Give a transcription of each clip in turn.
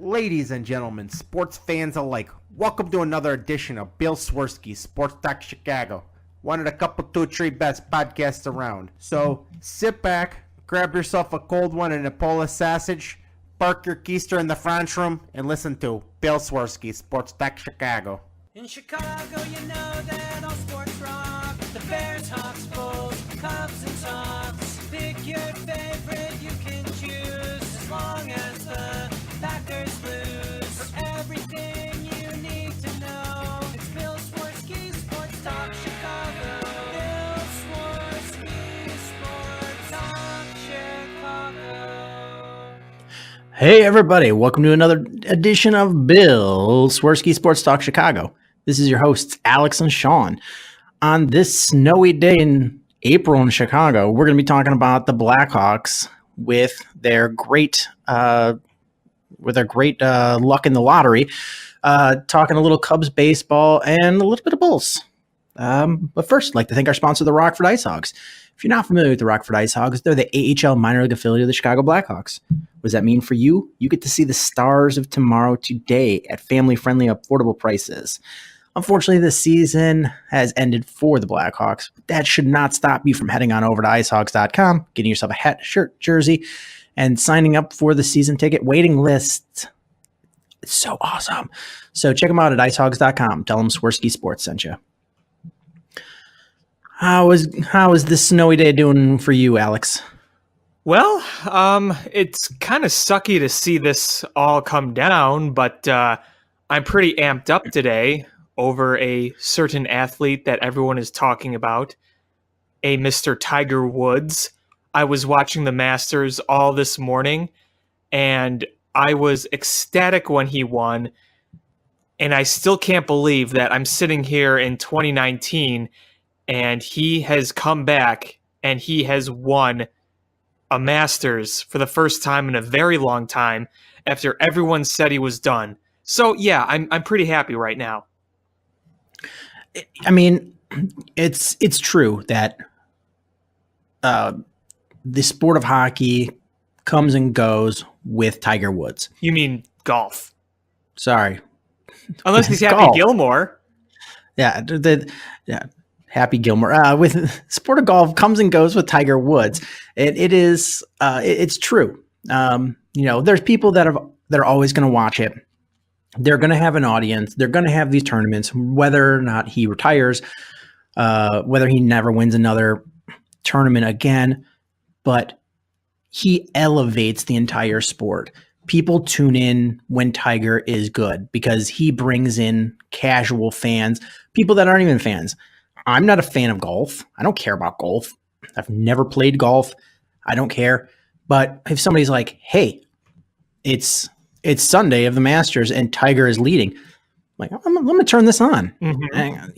Ladies and gentlemen, sports fans alike, welcome to another edition of Bill Swirsky's Sports Talk Chicago, one of the couple, two, three best podcasts around. So sit back, grab yourself a cold one and a Polish sausage, park your keister in the French room, and listen to Bill Swirsky's Sports Talk Chicago. In Chicago, you know that all sports rock. The Bears, Hawks, Bulls, Cubs and Sox. Pick your favorite, you can choose. As long as the Packers lose. For everything you need to know, it's Bill Swirsky's Sports Talk Chicago. Bill Swirsky's Sports Talk Chicago. Hey everybody, welcome to another edition of Bill Swirsky Sports Talk Chicago. This is your hosts, Alex and Sean. On this snowy day in April in Chicago, we're going to be talking about the Blackhawks with their great luck in the lottery, talking a little Cubs baseball and a little bit of Bulls. But first, I'd like to thank our sponsor, the Rockford Ice Hogs. If you're not familiar with the Rockford Ice Hogs, they're the AHL minor league affiliate of the Chicago Blackhawks. What does that mean for you? You get to see the stars of tomorrow today at family-friendly, affordable prices. Unfortunately, the season has ended for the Blackhawks. That should not stop you from heading on over to icehogs.com, getting yourself a hat, shirt, jersey, and signing up for the season ticket waiting list. It's so awesome. So check them out at icehogs.com. Tell them Swirsky Sports sent you. How is this snowy day doing for you, Alex? Well, it's kind of sucky to see this all come down, but I'm pretty amped up today over a certain athlete that everyone is talking about, a Mr. Tiger Woods. I was watching the Masters all this morning, and I was ecstatic when he won, and I still can't believe that I'm sitting here in 2019, and he has come back, and he has won a Masters for the first time in a very long time after everyone said he was done. So yeah, I'm pretty happy right now. I mean, it's true that the sport of hockey comes and goes with Tiger Woods. You mean golf? Sorry. Unless he's Happy Golf. Gilmore. Yeah, Happy Gilmore. With sport of golf comes and goes with Tiger Woods. It's true. There's people that are always going to watch it. They're going to have an audience. They're going to have these tournaments, whether or not he retires, whether he never wins another tournament again. But he elevates the entire sport. People tune in when Tiger is good because he brings in casual fans, people that aren't even fans. I'm not a fan of golf. I don't care about golf. I've never played golf. I don't care. But if somebody's like, hey, it's Sunday of the Masters and Tiger is leading, I'm like, I'm going to turn this on. Mm-hmm. And,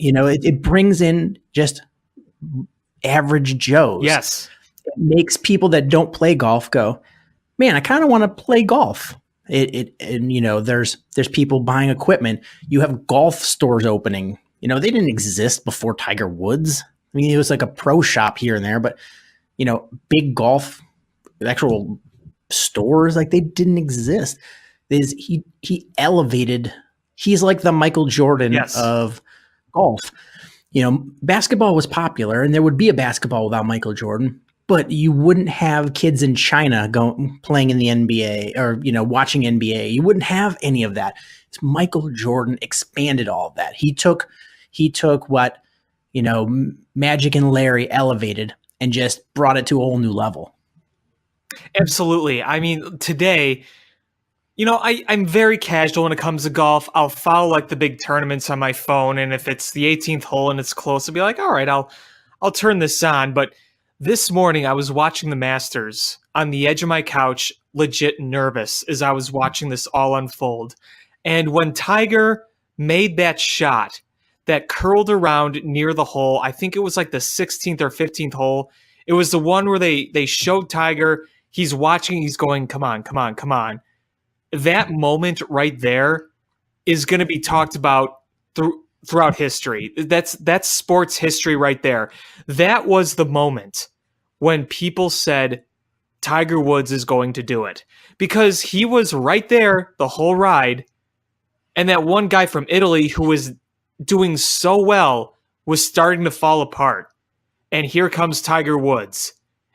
it brings in just average Joes. Yes. It makes people that don't play golf go, man, I kind of want to play golf. There's people buying equipment. You have golf stores opening. They didn't exist before Tiger Woods. I mean, it was like a pro shop here and there, but big golf, actual stores, like they didn't exist. He elevated. He's like the Michael Jordan Yes. of golf. Basketball was popular, and there would be a basketball without Michael Jordan. But you wouldn't have kids in China playing in the NBA or, watching NBA. You wouldn't have any of that. It's Michael Jordan expanded all of that. He took what, Magic and Larry elevated and just brought it to a whole new level. Absolutely. I mean, today, I'm very casual when it comes to golf. I'll follow like the big tournaments on my phone. And if it's the 18th hole and it's close, I'll be like, all right, I'll turn this on. But this morning, I was watching the Masters on the edge of my couch, legit nervous as I was watching this all unfold. And when Tiger made that shot that curled around near the hole, I think it was like the 16th or 15th hole. It was the one where they showed Tiger. He's watching. He's going, come on, come on, come on. That moment right there is going to be talked about throughout history. That's sports history right there. That was the moment when people said Tiger Woods is going to do it because he was right there the whole ride. And that one guy from Italy who was doing so well was starting to fall apart. And here comes Tiger Woods.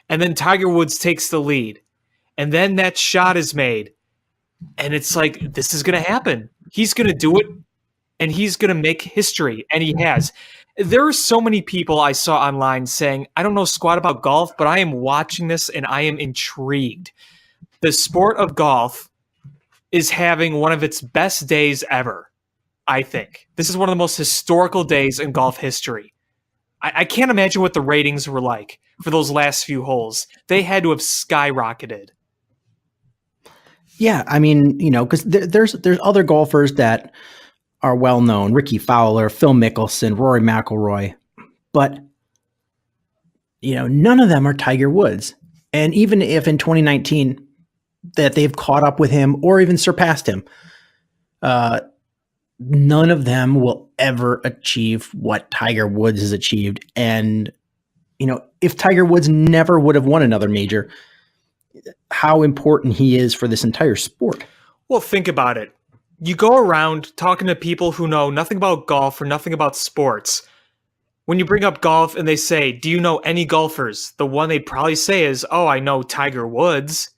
And then Tiger Woods takes the lead. And then that shot is made. And it's like, this is going to happen. He's going to do it. And he's going to make history. And he has. There are so many people I saw online saying, I don't know squat about golf, but I am watching this and I am intrigued. The sport of golf is having one of its best days ever, I think. This is one of the most historical days in golf history. I can't imagine what the ratings were like for those last few holes. They had to have skyrocketed. Yeah, I mean, because there's other golfers that are well known: Ricky Fowler, Phil Mickelson, Rory McIlroy, but none of them are Tiger Woods. And even if in 2019 that they've caught up with him or even surpassed him, none of them will ever achieve what Tiger Woods has achieved. And if Tiger Woods never would have won another major, how important he is for this entire sport. Well, think about it. You go around talking to people who know nothing about golf or nothing about sports. When you bring up golf and they say, do you know any golfers? The one they'd probably say is, oh, I know Tiger Woods.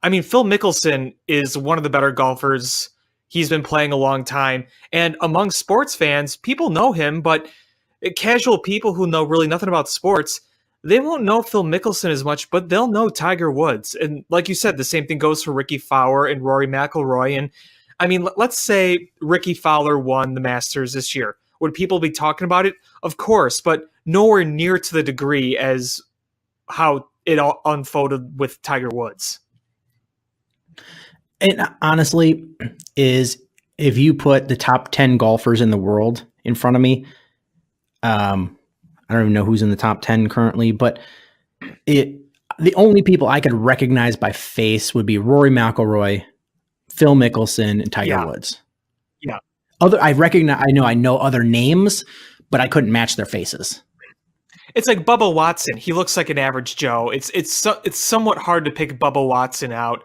I mean, Phil Mickelson is one of the better golfers. He's been playing a long time. And among sports fans, people know him, but casual people who know really nothing about sports, they won't know Phil Mickelson as much, but they'll know Tiger Woods. And like you said, the same thing goes for Ricky Fowler and Rory McIlroy. And I mean, let's say Ricky Fowler won the Masters this year. Would people be talking about it? Of course, but nowhere near to the degree as how it all unfolded with Tiger Woods. And honestly, is if you put the top 10 golfers in the world in front of me, I don't even know who's in the top 10 currently, but the only people I could recognize by face would be Rory McIlroy, Phil Mickelson, and Tiger Woods. Yeah. I know other names, but I couldn't match their faces. It's like Bubba Watson. He looks like an average Joe. It's somewhat hard to pick Bubba Watson out,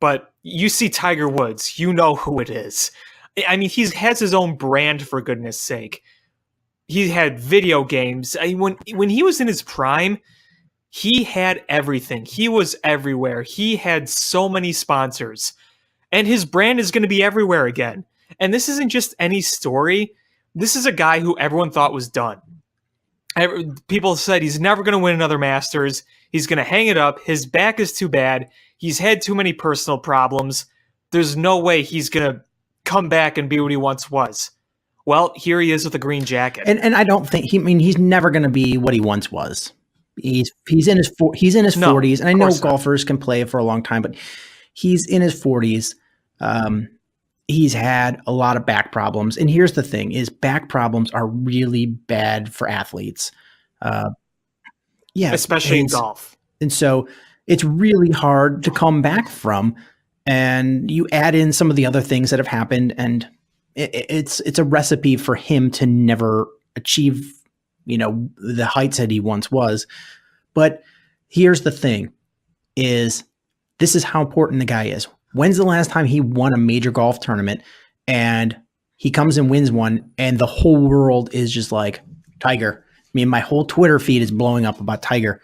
but you see Tiger Woods, you know who it is. I mean, he has his own brand, for goodness sake. He had video games. I mean, when he was in his prime, he had everything. He was everywhere. He had so many sponsors. And his brand is going to be everywhere again. And this isn't just any story. This is a guy who everyone thought was done. People said he's never going to win another Masters. He's going to hang it up. His back is too bad. He's had too many personal problems. There's no way he's going to come back and be what he once was. Well, here he is with a green jacket. And I don't think he's never going to be what he once was. He's in his 40s, and I know golfers can play for a long time, but he's in his 40s. He's had a lot of back problems. And here's the thing is back problems are really bad for athletes. Especially in golf. And so it's really hard to come back from. And you add in some of the other things that have happened, and it's a recipe for him to never achieve, the heights that he once was. But here's the thing is this is how important the guy is. When's the last time he won a major golf tournament and he comes and wins one and the whole world is just like Tiger? I mean, my whole Twitter feed is blowing up about Tiger.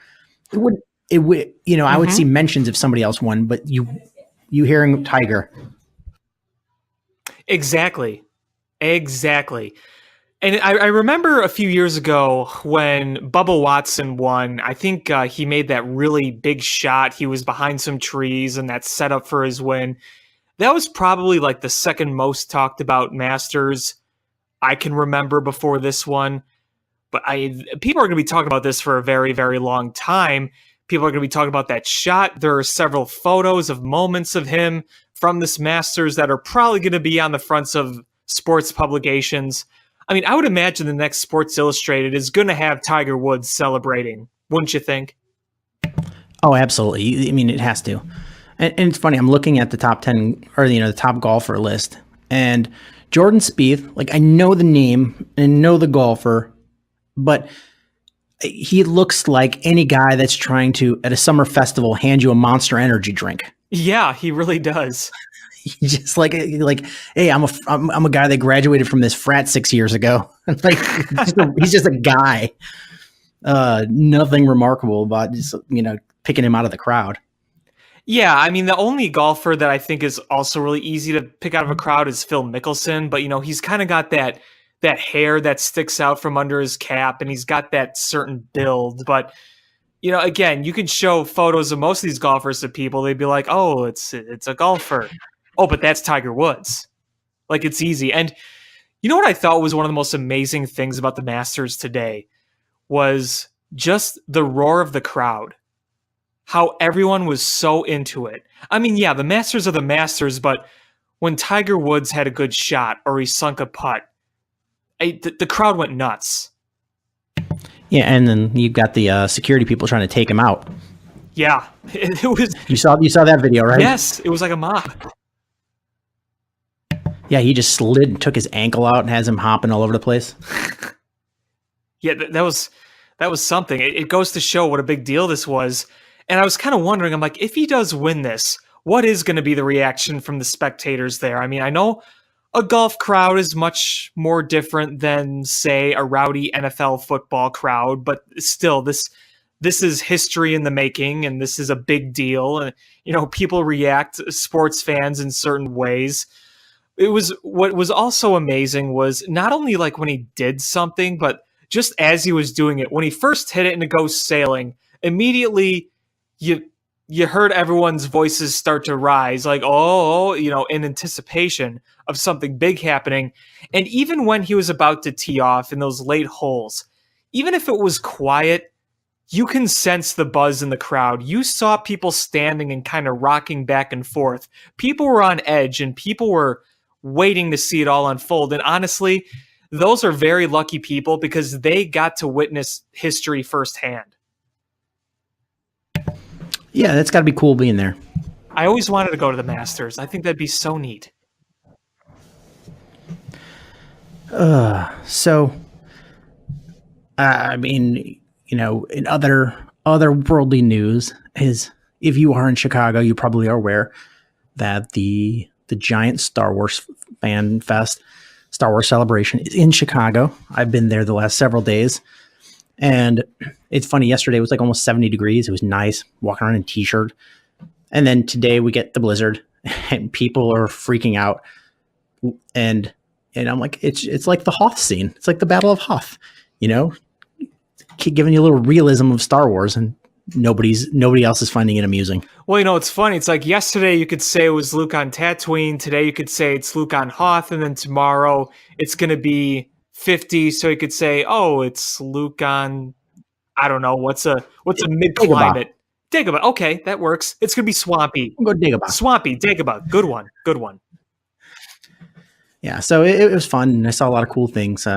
I would see mentions if somebody else won, but you hearing Tiger. Exactly. And I remember a few years ago when Bubba Watson won, I think he made that really big shot. He was behind some trees and that set up for his win. That was probably like the second most talked about Masters I can remember before this one. But people are going to be talking about this for a very, very long time. People are going to be talking about that shot. There are several photos of moments of him from this Masters that are probably going to be on the fronts of sports publications. I mean, I would imagine the next Sports Illustrated is going to have Tiger Woods celebrating, wouldn't you think? Oh, absolutely. I mean, it has to. And it's funny, I'm looking at the top 10 or, the top golfer list, and Jordan Spieth, like I know the name and know the golfer, but he looks like any guy that's trying to, at a summer festival, hand you a Monster Energy drink. Yeah, he really does. He's just like, hey, I'm a guy that graduated from this frat 6 years ago. Like, he's just a guy. Nothing remarkable about just, picking him out of the crowd. Yeah, I mean, the only golfer that I think is also really easy to pick out of a crowd is Phil Mickelson, but he's kind of got that hair that sticks out from under his cap, and he's got that certain build. But again, you can show photos of most of these golfers to people; they'd be like, "Oh, it's a golfer." Oh, but that's Tiger Woods. Like, it's easy. And you know what I thought was one of the most amazing things about the Masters today was just the roar of the crowd. How everyone was so into it. I mean, yeah, the Masters are the Masters, but when Tiger Woods had a good shot or he sunk a putt, the crowd went nuts. Yeah, and then you've got the security people trying to take him out. Yeah, it was. You saw that video, right? Yes, it was like a mob. Yeah, he just slid and took his ankle out and has him hopping all over the place. Yeah, that was something. It goes to show what a big deal this was. And I was kind of wondering, I'm like, if he does win this, what is going to be the reaction from the spectators there? I mean, I know a golf crowd is much more different than, say, a rowdy NFL football crowd, but still, this is history in the making, and this is a big deal. And people react, sports fans, in certain ways. What was also amazing was not only like when he did something, but just as he was doing it, when he first hit it and it goes sailing, immediately you heard everyone's voices start to rise, like, in anticipation of something big happening. And even when he was about to tee off in those late holes, even if it was quiet, you can sense the buzz in the crowd. You saw people standing and kind of rocking back and forth. People were on edge, and people were waiting to see it all unfold. And honestly, those are very lucky people because they got to witness history firsthand. Yeah, that's got to be cool being there. I always wanted to go to the Masters. I think that'd be so neat. So, I mean, in other worldly news is, if you are in Chicago, you probably are aware that the giant Star Wars fan fest, Star Wars celebration, is in Chicago. I've been there the last several days. And it's funny, yesterday it was like almost 70 degrees. It was nice, walking around in t-shirt. And then today we get the blizzard and people are freaking out. And I'm like, it's like the Hoth scene. It's like the Battle of Hoth, giving you a little realism of Star Wars, and nobody else is finding it amusing. Well, it's funny. It's like yesterday you could say it was Luke on Tatooine. Today you could say it's Luke on Hoth. And then tomorrow it's going to be 50. So you could say, oh, it's Luke on, I don't know, what's a mid-climate? Dagobah. Okay, that works. It's going to be swampy. We'll go Dagobah. Swampy, Dagobah. Good one. Yeah, so it was fun, and I saw a lot of cool things.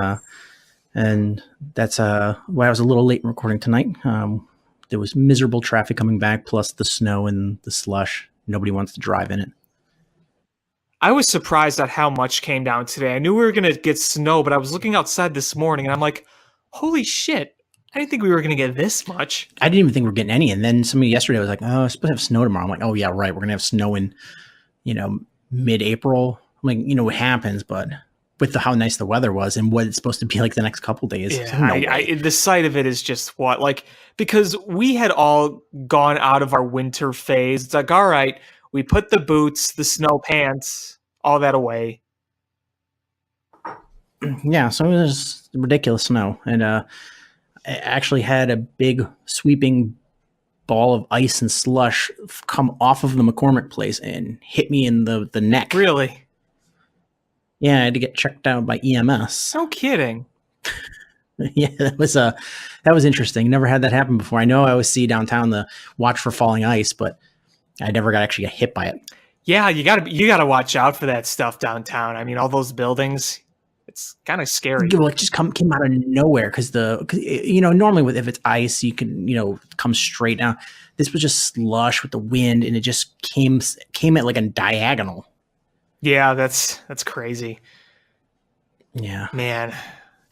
And that's why I was a little late in recording tonight. There was miserable traffic coming back, plus the snow and the slush. Nobody wants to drive in it. I was surprised at how much came down today. I knew we were going to get snow, but I was looking outside this morning, and I'm like, holy shit. I didn't think we were going to get this much. I didn't even think we were getting any. And then somebody yesterday was like, oh, I'm supposed to have snow tomorrow. I'm like, oh, yeah, right. We're going to have snow in, mid-April. I'm like, it happens, but with how nice the weather was and what it's supposed to be like the next couple days. Yeah, the sight of it is just because we had all gone out of our winter phase. It's like, all right, we put the boots, the snow pants, all that away. Yeah, so it was ridiculous snow. And I actually had a big sweeping ball of ice and slush come off of the McCormick place and hit me in the neck. Really? Yeah, I had to get checked out by EMS. No kidding. Yeah, that was interesting. Never had that happen before. I know I always see downtown the watch for falling ice, but I never actually got hit by it. Yeah, you gotta watch out for that stuff downtown. I mean, all those buildings, it's kind of scary. Well, it just came out of nowhere because normally if it's ice, you can come straight down. This was just slush with the wind, and it just came at like a diagonal. Yeah, that's crazy. Yeah, man.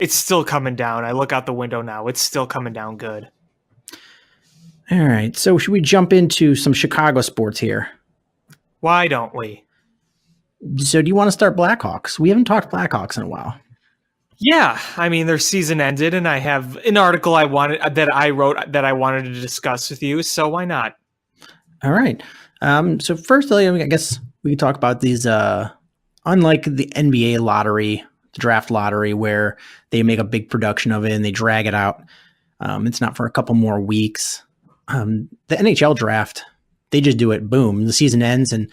It's still coming down. I look out the window now. It's still coming down good. All right. So should we jump into some Chicago sports here? Why don't we? So do you want to start Blackhawks? We haven't talked Blackhawks in a while. Yeah, I mean their season ended, and I have an article I wanted that I wrote that I wanted to discuss with you. So why not? All right. So first, I guess we can talk about these. Unlike the NBA lottery, the draft lottery, where they make a big production of it and they drag it out. It's not for a couple more weeks. The NHL draft, they just do it. Boom, the season ends, and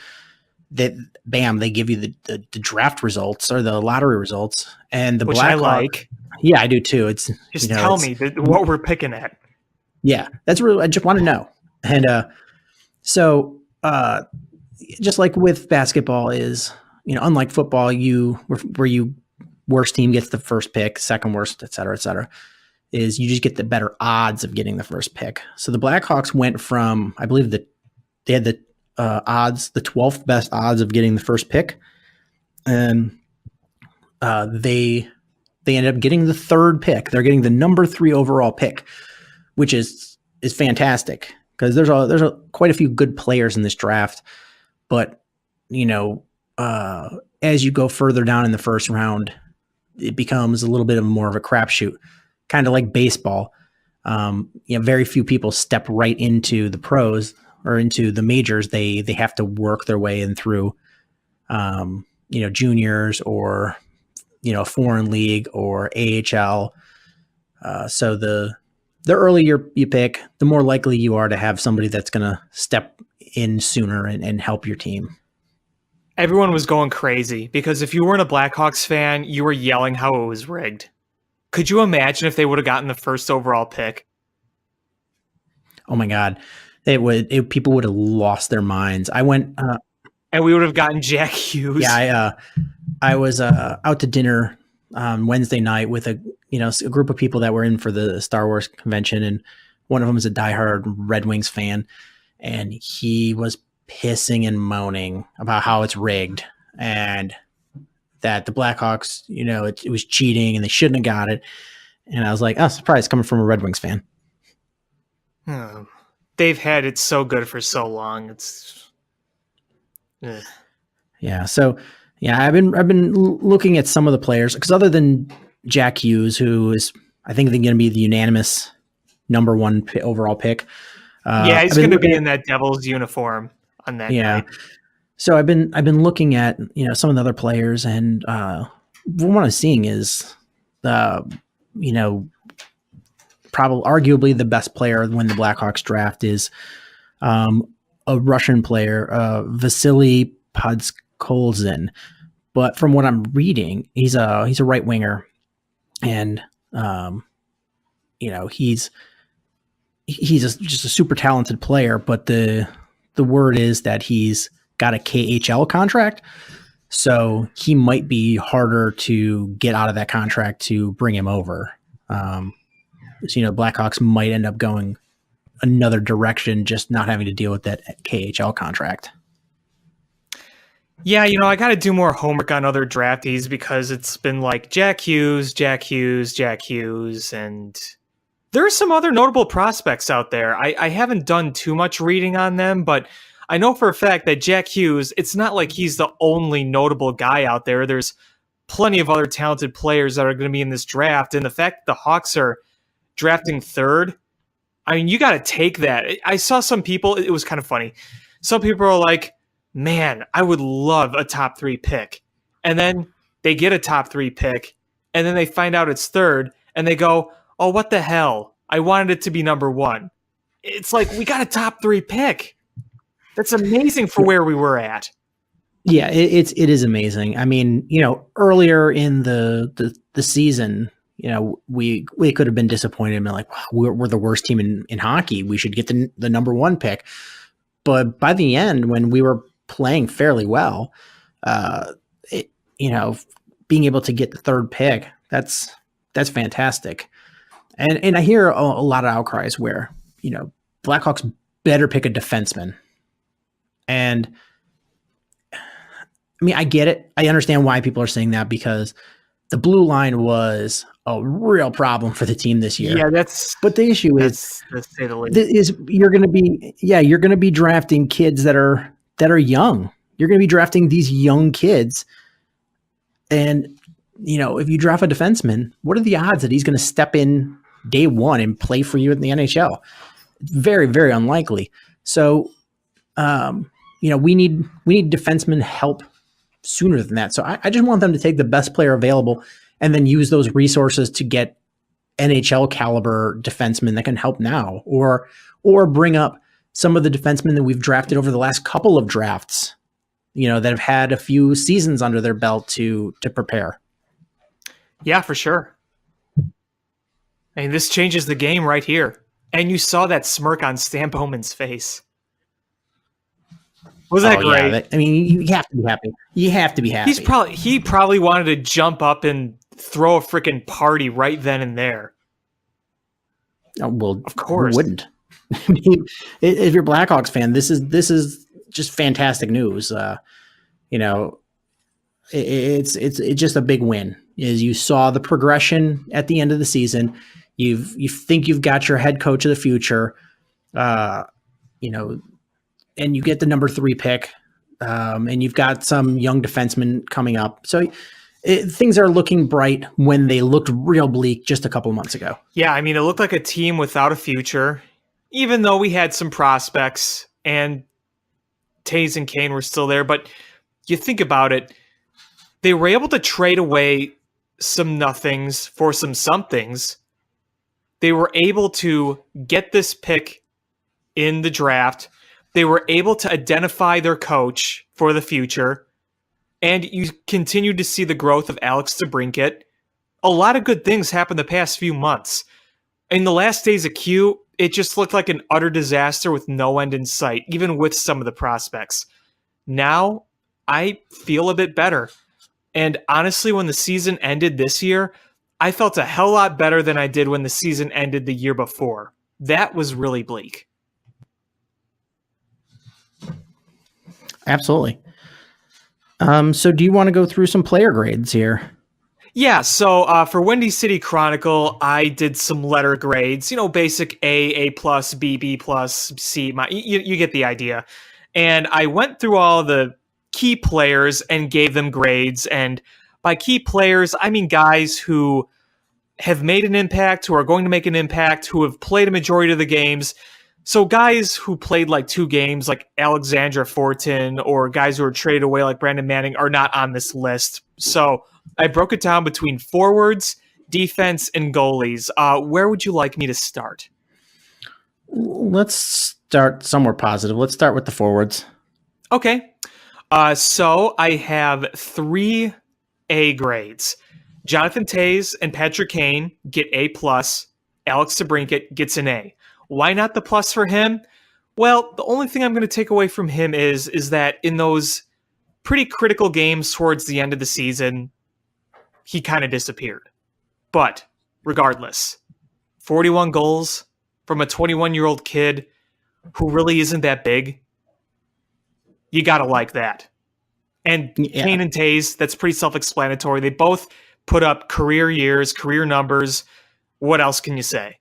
they give you the draft results or the lottery results, and the Which Blackhawks. I like. Yeah, I do too. It's Just tell me what we're picking at. Yeah, that's really. I just want to know, and so just like with basketball is, unlike football, where you worst team gets the first pick, second worst, et cetera, is you just get the better odds of getting the first pick. So the Blackhawks went from, I believe that they had the odds, the 12th best odds of getting the first pick, and they ended up getting the third pick. They're getting the number 3 overall pick, which is fantastic because there's quite a few good players in this draft, but as you go further down in the first round, it becomes a little bit more of a crapshoot, kind of like baseball. Very few people step right into the pros or into the majors. They have to work their way in through, juniors or, a foreign league or AHL. So the earlier you pick, the more likely you are to have somebody that's going to step in sooner and help your team. Everyone was going crazy because if you weren't a Blackhawks fan, you were yelling how it was rigged. Could you imagine if they would have gotten the first overall pick? Oh my God. People would have lost their minds. I went, and we would have gotten Jack Hughes. Yeah. I was out to dinner on Wednesday night with a group of people that were in for the Star Wars convention. And one of them is a diehard Red Wings fan. And he was pissing and moaning about how it's rigged and that the Blackhawks, it was cheating and they shouldn't have got it. And I was like, oh, surprise, coming from a Red Wings fan. They've had it so good for so long. It's yeah. So yeah, I've been looking at some of the players because other than Jack Hughes, who is I think they're going to be the unanimous number 1 overall pick. He's going to be in that Devils uniform on that night. So I've been looking at some of the other players, and what I'm seeing is probably arguably the best player when the Blackhawks draft is a Russian player, Vasily Podkolzin. But from what I'm reading, he's a right winger, and he's just a super talented player. But the word is that he's got a KHL contract, so he might be harder to get out of that contract to bring him over. Blackhawks might end up going another direction, just not having to deal with that KHL contract. Yeah, I got to do more homework on other draftees because it's been like Jack Hughes, and there are some other notable prospects out there. I haven't done too much reading on them, but I know for a fact that Jack Hughes, it's not like he's the only notable guy out there. There's plenty of other talented players that are going to be in this draft, and the fact that the Hawks are drafting third, I mean, you got to take that. I saw some people, it was kind of funny. Some people are like, man, I would love a top 3 pick. And then they get a top 3 pick, and then they find out it's third, and they go, oh, what the hell? I wanted it to be number 1. It's like, we got a top 3 pick. That's amazing for where we were at. Yeah, it is amazing. I mean, earlier in the season, we could have been disappointed and been like, wow, we're the worst team in hockey. We should get the number 1 pick. But by the end, when we were playing fairly well, being able to get the third pick, that's fantastic. And I hear a lot of outcries where, Blackhawks better pick a defenseman. And I mean, I get it. I understand why people are saying that because the blue line was a real problem for the team this year. Yeah, that's But the issue is, to say the least. you're going to be drafting kids that are young. You're going to be drafting these young kids, and if you draft a defenseman, what are the odds that he's going to step in day one and play for you in the NHL? Very, very unlikely. So, we need defenseman help sooner than that. So I just want them to take the best player available and then use those resources to get NHL caliber defensemen that can help now, or bring up some of the defensemen that we've drafted over the last couple of drafts, that have had a few seasons under their belt to prepare. Yeah, for sure. I mean, this changes the game right here. And you saw that smirk on Stan Bowman's face. Was that great? Yeah, you have to be happy. You have to be happy. He probably wanted to jump up and throw a freaking party right then and there. Oh, well, of course. Who wouldn't? If you're a Blackhawks fan, this is just fantastic news. It's just a big win. Is you saw the progression at the end of the season. You think you've got your head coach of the future, and you get the number 3 pick, and you've got some young defensemen coming up. So things are looking bright when they looked real bleak just a couple months ago. Yeah, I mean, it looked like a team without a future, even though we had some prospects and Taves and Kane were still there. But you think about it, they were able to trade away some nothings for some somethings. They were able to get this pick in the draft. They were able to identify their coach for the future. And you continue to see the growth of Alex DeBrincat. A lot of good things happened the past few months. In the last days of Q, it just looked like an utter disaster with no end in sight, even with some of the prospects. Now, I feel a bit better. And honestly, when the season ended this year, I felt a hell lot better than I did when the season ended the year before. That was really bleak. Absolutely. So do you want to go through some player grades here? Yeah, so for Windy City Chronicle, I did some letter grades, basic A plus, B plus, C. You get the idea. And I went through all the key players and gave them grades. And by key players, I mean guys who have made an impact, who are going to make an impact, who have played a majority of the games. So guys who played like 2 games, like Alexandra Fortin, or guys who were traded away like Brandon Manning, are not on this list. So I broke it down between forwards, defense, and goalies. Where would you like me to start? Let's start somewhere positive. Let's start with the forwards. Okay. So I have 3 A grades. Jonathan Toews and Patrick Kane get A+. Alex DeBrincat gets an A. Why not the plus for him? Well, the only thing I'm going to take away from him is that in those pretty critical games towards the end of the season, he kind of disappeared. But regardless, 41 goals from a 21-year-old kid who really isn't that big. You got to like that. And yeah. Kane and Toews, that's pretty self-explanatory. They both put up career years, career numbers. What else can you say?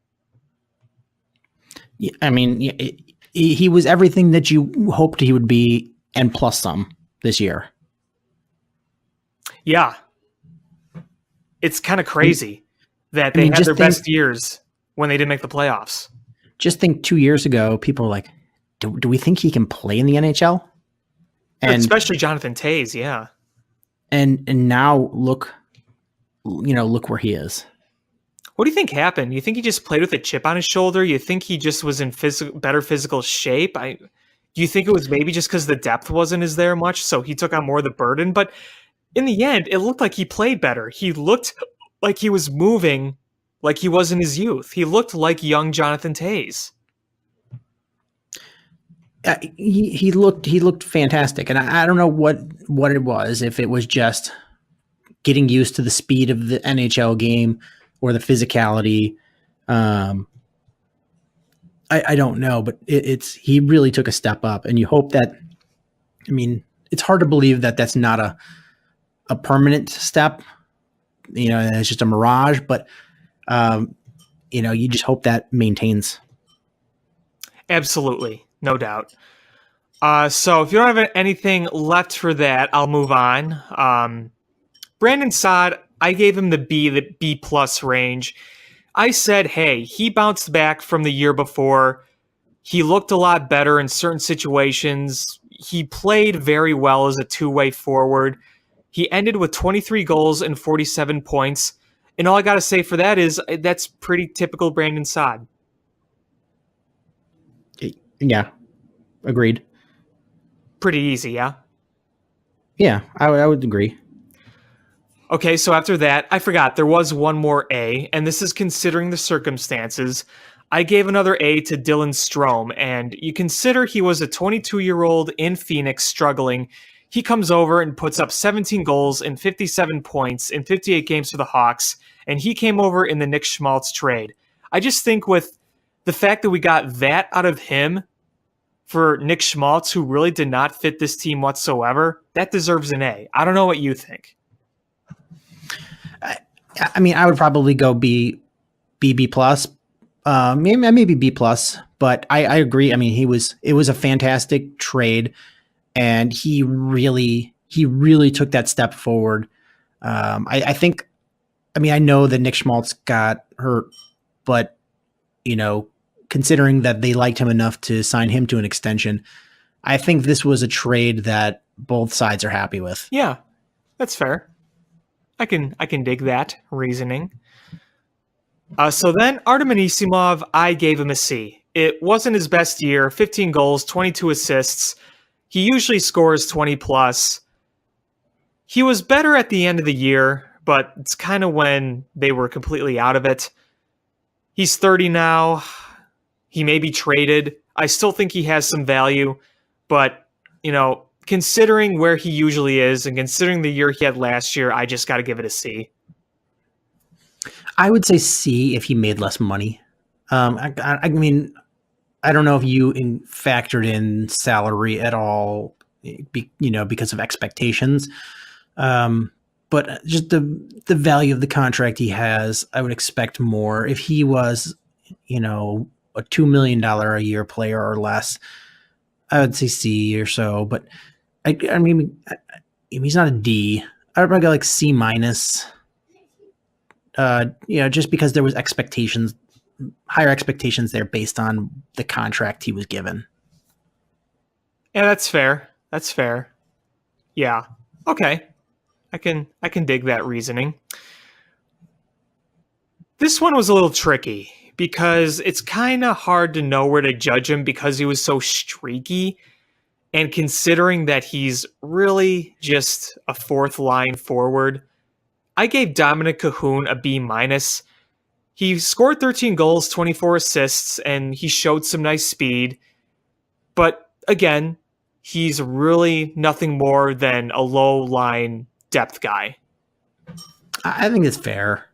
I mean, he was everything that you hoped he would be and plus some this year. Yeah. It's kind of crazy that they had their best years when they didn't make the playoffs. Just think 2 years ago, people were like, do we think he can play in the NHL? And especially Jonathan Toews, yeah. And now look where he is. What do you think happened? You think he just played with a chip on his shoulder? You think he just was in better physical shape? Do you think it was maybe just because the depth wasn't as there much, so he took on more of the burden? But in the end, it looked like he played better. He looked like he was moving like he was in his youth. He looked like young Jonathan Toews. He looked fantastic, and I don't know what it was. If it was just getting used to the speed of the NHL game or the physicality, I don't know. But he really took a step up, and you hope that. I mean, it's hard to believe that that's not a permanent step, it's just a mirage. But you just hope that maintains. Absolutely, no doubt. So if you don't have anything left for that, I'll move on. Brandon Saad, I gave him the B plus range. I said, hey, he bounced back from the year before. He looked a lot better in certain situations. He played very well as a two-way forward. He ended with 23 goals and 47 points. And all I got to say for that is that's pretty typical Brandon Saad. Yeah, agreed. Pretty easy, yeah? Yeah, I would agree. Okay, so after that, I forgot there was one more A, and this is considering the circumstances. I gave another A to Dylan Strome, and you consider he was a 22-year-old in Phoenix struggling. He comes over and puts up 17 goals and 57 points in 58 games for the Hawks, and he came over in the Nick Schmaltz trade. I just think with the fact that we got that out of him for Nick Schmaltz, who really did not fit this team whatsoever, that deserves an A. I don't know what you think. I mean, I would probably go B plus, maybe B plus, but I agree. I mean, it was a fantastic trade, and he really took that step forward. I think, I mean, I know that Nick Schmaltz got hurt, but considering that they liked him enough to sign him to an extension, I think this was a trade that both sides are happy with. Yeah, that's fair. I can dig that reasoning. So then Artem Anisimov, I gave him a C. It wasn't his best year. 15 goals, 22 assists. He usually scores 20 plus. He was better at the end of the year, but it's kind of when they were completely out of it. He's 30 now. He may be traded. I still think he has some value, but considering where he usually is and considering the year he had last year, I just got to give it a C. I would say C if he made less money. I mean, I don't know if you factored in salary at all, because of expectations. But just the value of the contract he has, I would expect more. If he was, a $2 million a year player or less, I would say C or so. But I mean, he's not a D. I would probably go like C minus. Just because there was higher expectations there based on the contract he was given. Yeah, that's fair. That's fair. Yeah. Okay. I can dig that reasoning. This one was a little tricky because it's kind of hard to know where to judge him because he was so streaky. And considering that he's really just a fourth line forward, I gave Dominic Cahoon a B minus. He scored 13 goals, 24 assists, and he showed some nice speed. But again, he's really nothing more than a low line depth guy. I think it's fair.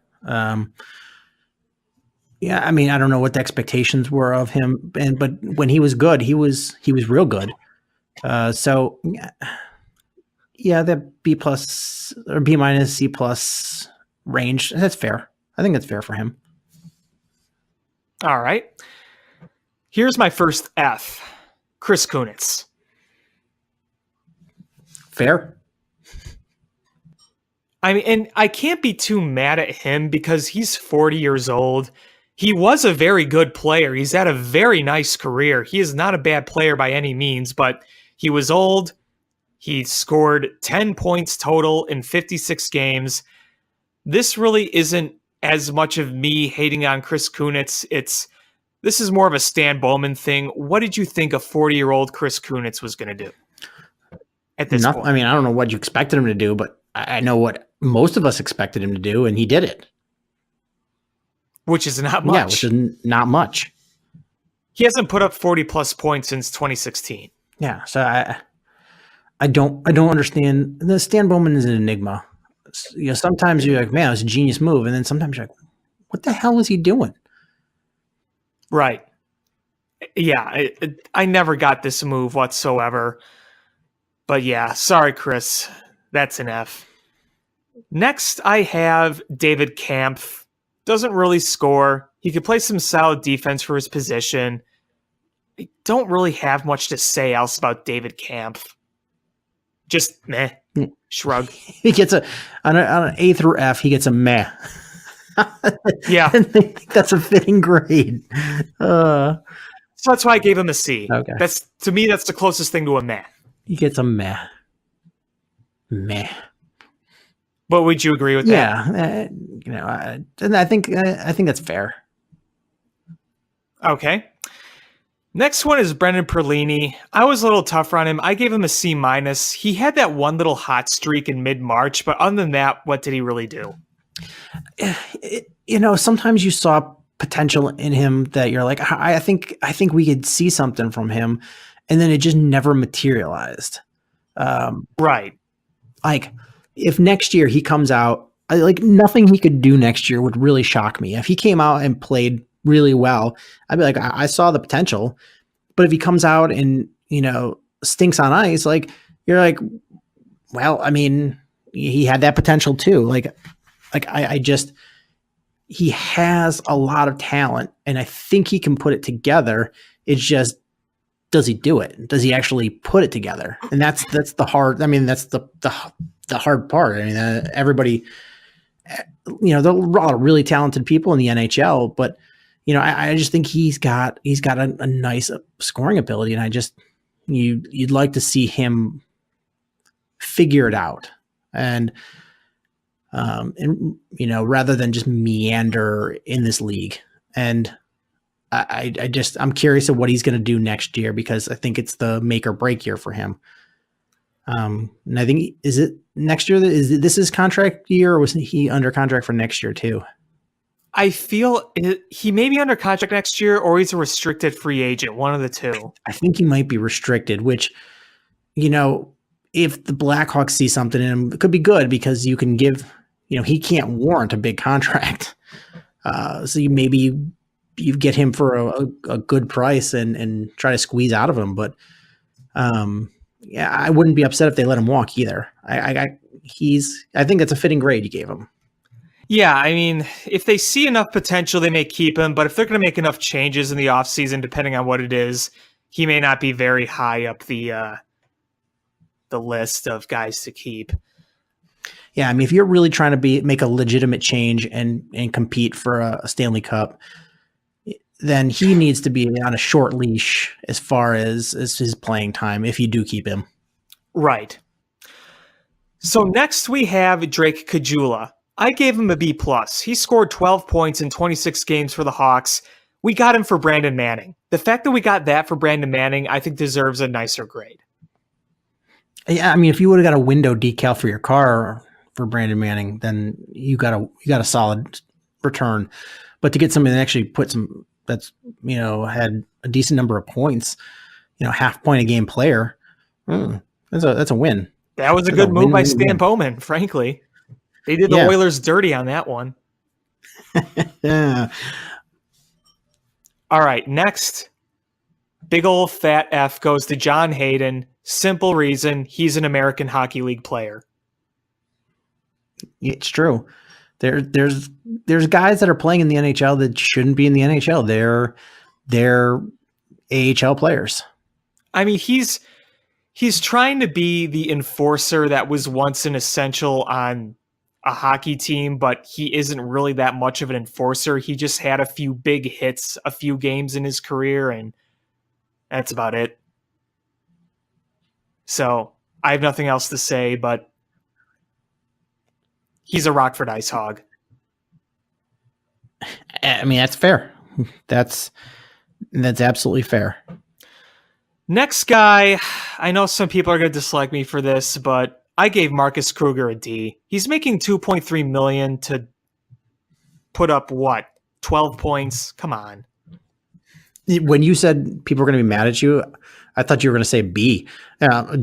Yeah, I mean, I don't know what the expectations were of him, but when he was good, he was real good. So yeah, that B plus or B minus C plus range, that's fair. I think that's fair for him. All right. Here's my first F. Chris Kunitz. Fair. I mean, and I can't be too mad at him because he's 40 years old. He was a very good player. He's had a very nice career. He is not a bad player by any means, but he was old. He scored 10 points total in 56 games. This really isn't as much of me hating on Chris Kunitz. This is more of a Stan Bowman thing. What did you think a 40-year-old Chris Kunitz was going to do at this point? I mean, I don't know what you expected him to do, but I know what most of us expected him to do, and he did it. Which is not much. Yeah, which is not much. He hasn't put up 40-plus points since 2016. Yeah, so I don't understand. The Stan Bowman is an enigma. Sometimes you're like, man, it was a genius move, and then sometimes you're like, what the hell is he doing? Right. Yeah, I never got this move whatsoever. But yeah, sorry, Chris. That's an F. Next, I have David Kampf. Doesn't really score. He could play some solid defense for his position. I don't really have much to say else about David Kampf. Just meh. Shrug. He gets on an A through F. He gets a meh. Yeah. And I think that's a fitting grade. So that's why I gave him a C. Okay. That's, to me, that's the closest thing to a meh. He gets a meh. Meh. But would you agree with that? Yeah, and I think that's fair. Okay. Next one is Brendan Perlini. I was a little tougher on him. I gave him a C minus. He had that one little hot streak in mid-March, but other than that, what did he really do? Sometimes you saw potential in him that you're like, I think we could see something from him, and then it just never materialized. Right. Like if next year he comes out, nothing he could do next year would really shock me. If he came out and played really well, I'd be like, I saw the potential. But if he comes out and, stinks on ice, you're like, well, I mean, he had that potential too. He has a lot of talent and I think he can put it together. It's just, does he do it? Does he actually put it together? And that's the hard, that's the hard part. I mean, everybody, there are a lot of really talented people in the NHL, but I just think he's got a nice scoring ability, and you'd like to see him figure it out, and rather than just meander in this league. And I'm curious of what he's going to do next year, because I think it's the make or break year for him. And I think, is it next year? Is this his contract year, or was he under contract for next year too? I feel he may be under contract next year, or he's a restricted free agent, one of the two. I think he might be restricted, which, if the Blackhawks see something in him, it could be good, because you can give, he can't warrant a big contract. So you get him for a good price and try to squeeze out of him. But I wouldn't be upset if they let him walk either. I think that's a fitting grade you gave him. Yeah, I mean, if they see enough potential, they may keep him. But if they're going to make enough changes in the offseason, depending on what it is, he may not be very high up the list of guys to keep. Yeah, I mean, if you're really trying to make a legitimate change and compete for a Stanley Cup, then he needs to be on a short leash as far as his playing time, if you do keep him. Right. So next we have Drake Caggiula. I gave him a B+. He scored 12 points in 26 games for the Hawks. We got him for Brandon Manning. The fact that we got that for Brandon Manning, I think deserves a nicer grade. Yeah, I mean, if you would have got a window decal for your car for Brandon Manning, then you got a solid return. But to get somebody that actually that's had a decent number of points, half point a game player, that's a win. That was a good move by Stan Bowman, frankly. They did the Oilers dirty on that one. Yeah. All right, next, big old fat F goes to John Hayden. Simple reason, he's an American Hockey League player. It's true. There's guys that are playing in the NHL that shouldn't be in the NHL. They're AHL players. I mean, he's trying to be the enforcer that was once an essential on a hockey team, but he isn't really that much of an enforcer. He just had a few big hits, a few games in his career, and that's about it. So I have nothing else to say, but he's a Rockford Ice Hog. I mean, that's fair. That's absolutely fair. Next guy, I know some people are going to dislike me for this, but I gave Marcus Kruger a D. He's making $2.3 million to put up what? 12 points? Come on. When you said people are going to be mad at you, I thought you were going to say B.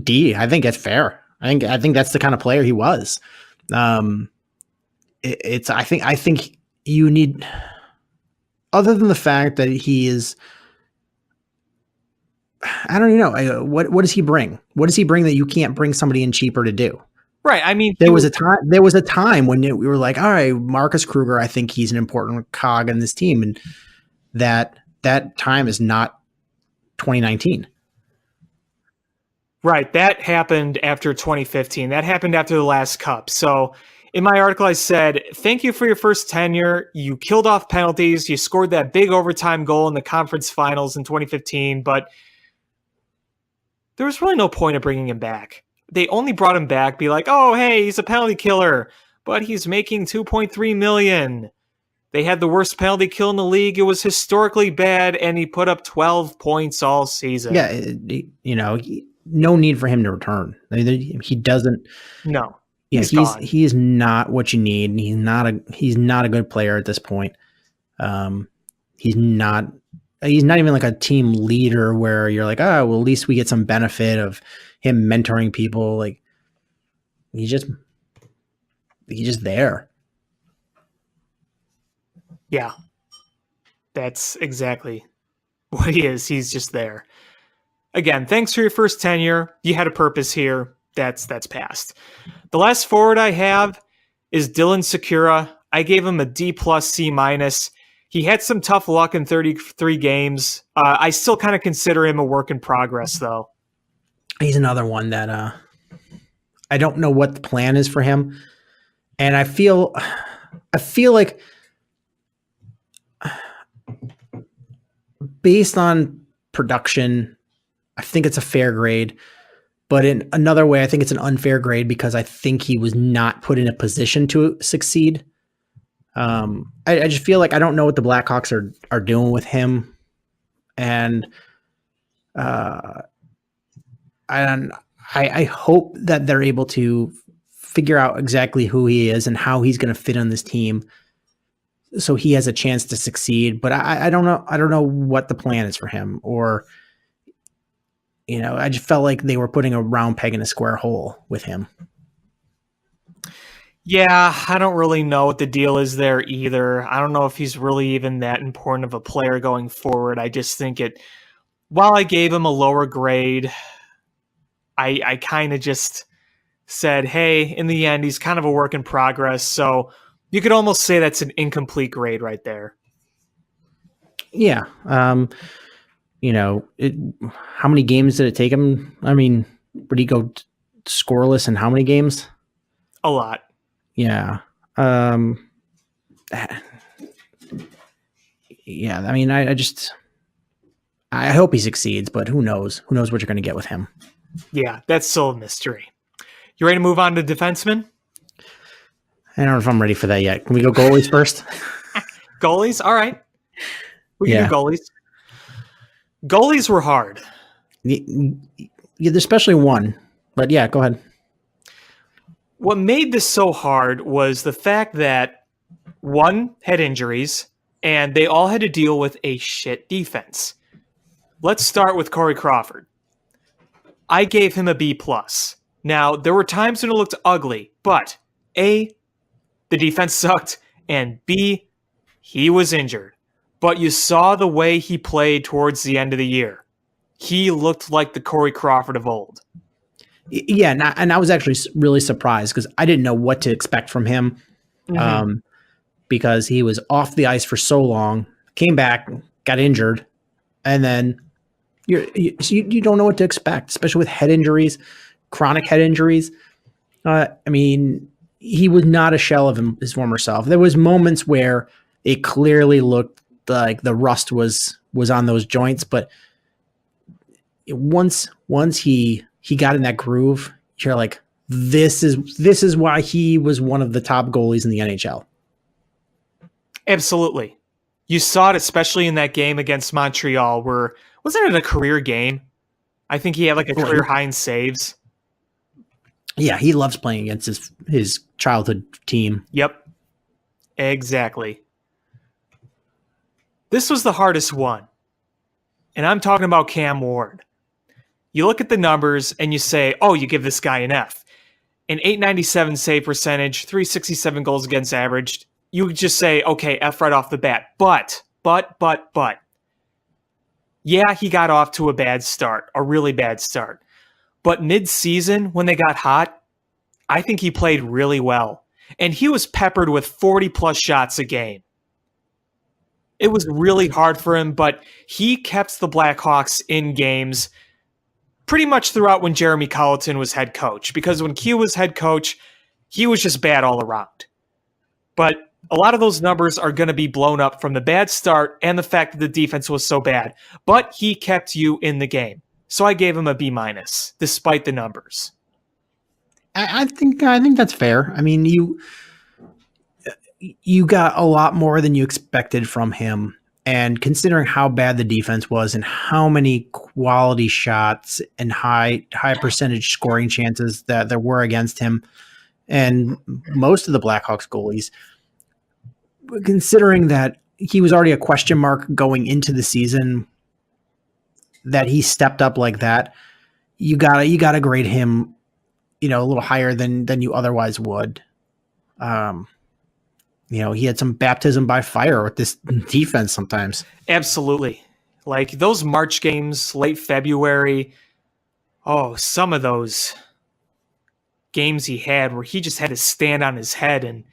D. I think that's fair. I think that's the kind of player he was. I think you need, other than the fact that he is, I don't even know. What does he bring? What does he bring that you can't bring somebody in cheaper to do? Right. I mean, There was a time. There was a time when we were like, all right, Marcus Kruger. I think he's an important cog in this team, and that time is not 2019. right. That happened after 2015. That happened after the last Cup. So in my article, I said, thank you for your first tenure. You killed off penalties. You scored that big overtime goal in the conference finals in 2015, but there was really no point of bringing him back. They only brought him back, be like, oh, hey, he's a penalty killer, but he's making $2.3 million. They had the worst penalty kill in the league. It was historically bad, and he put up 12 points all season. Yeah, no need for him to return. He doesn't. No, Yeah, gone. he is not what you need. He's not a good player at this point. He's not even like a team leader where you're like, oh, well, at least we get some benefit of him mentoring people. Like he's just there. Yeah, that's exactly what he is. He's just there. Again, thanks for your first tenure. You had a purpose here. That's passed. The last forward I have is Dylan Sekura. I gave him a D+, C-. He had some tough luck in 33 games. I still kind of consider him a work in progress, though. He's another one that I don't know what the plan is for him, and I feel like based on production, I think it's a fair grade. But in another way, I think it's an unfair grade because I think he was not put in a position to succeed. I just feel like I don't know what the Blackhawks are doing with him, and I hope that they're able to figure out exactly who he is and how he's going to fit on this team, so he has a chance to succeed. But I don't know. I don't know what the plan is for him, or I just felt like they were putting a round peg in a square hole with him. Yeah, I don't really know what the deal is there either. I don't know if he's really even that important of a player going forward. I just think while I gave him a lower grade, I kind of just said, hey, in the end, he's kind of a work in progress. So you could almost say that's an incomplete grade right there. Yeah. How many games did it take him? I mean, would he go scoreless in how many games? A lot. Yeah. Yeah. I mean, I hope he succeeds, but who knows? Who knows what you're going to get with him? Yeah, that's still a mystery. You ready to move on to defensemen? I don't know if I'm ready for that yet. Can we go goalies first? Goalies? All right. We can do goalies. Goalies were hard. Yeah, especially one. But yeah, go ahead. What made this so hard was the fact that one had injuries and they all had to deal with a shit defense. Let's start with Corey Crawford. I gave him a B+. Now, there were times when it looked ugly, but A, the defense sucked, and B, he was injured. But you saw the way he played towards the end of the year. He looked like the Corey Crawford of old. Yeah, and I was actually really surprised because I didn't know what to expect from him, because he was off the ice for so long, came back, got injured, and then you don't know what to expect, especially with head injuries, chronic head injuries. I mean, he was not a shell of his former self. There was moments where it clearly looked like the rust was on those joints, but once he got in that groove, you're like, this is why he was one of the top goalies in the NHL. Absolutely. You saw it especially in that game against Montreal where, wasn't it a career game? I think he had like a career high in saves. Yeah, he loves playing against his childhood team. Yep. Exactly. This was the hardest one. And I'm talking about Cam Ward. You look at the numbers and you say, oh, you give this guy an F. An .897 save percentage, .367 goals against average. You would just say, okay, F right off the bat. But. Yeah, he got off to a bad start, a really bad start. But mid-season, when they got hot, I think he played really well. And he was peppered with 40-plus shots a game. It was really hard for him, but he kept the Blackhawks in games pretty much throughout when Jeremy Colleton was head coach. Because when Q was head coach, he was just bad all around. But a lot of those numbers are going to be blown up from the bad start and the fact that the defense was so bad. But he kept you in the game. So I gave him a B-, despite the numbers. I think that's fair. I mean, you got a lot more than you expected from him. And considering how bad the defense was and how many quality shots and high percentage scoring chances that there were against him and most of the Blackhawks goalies, considering that he was already a question mark going into the season, that he stepped up like that, you gotta grade him, a little higher than you otherwise would. He had some baptism by fire with this defense sometimes. Absolutely. Like those March games, late February. Oh, some of those games he had where he just had to stand on his head. And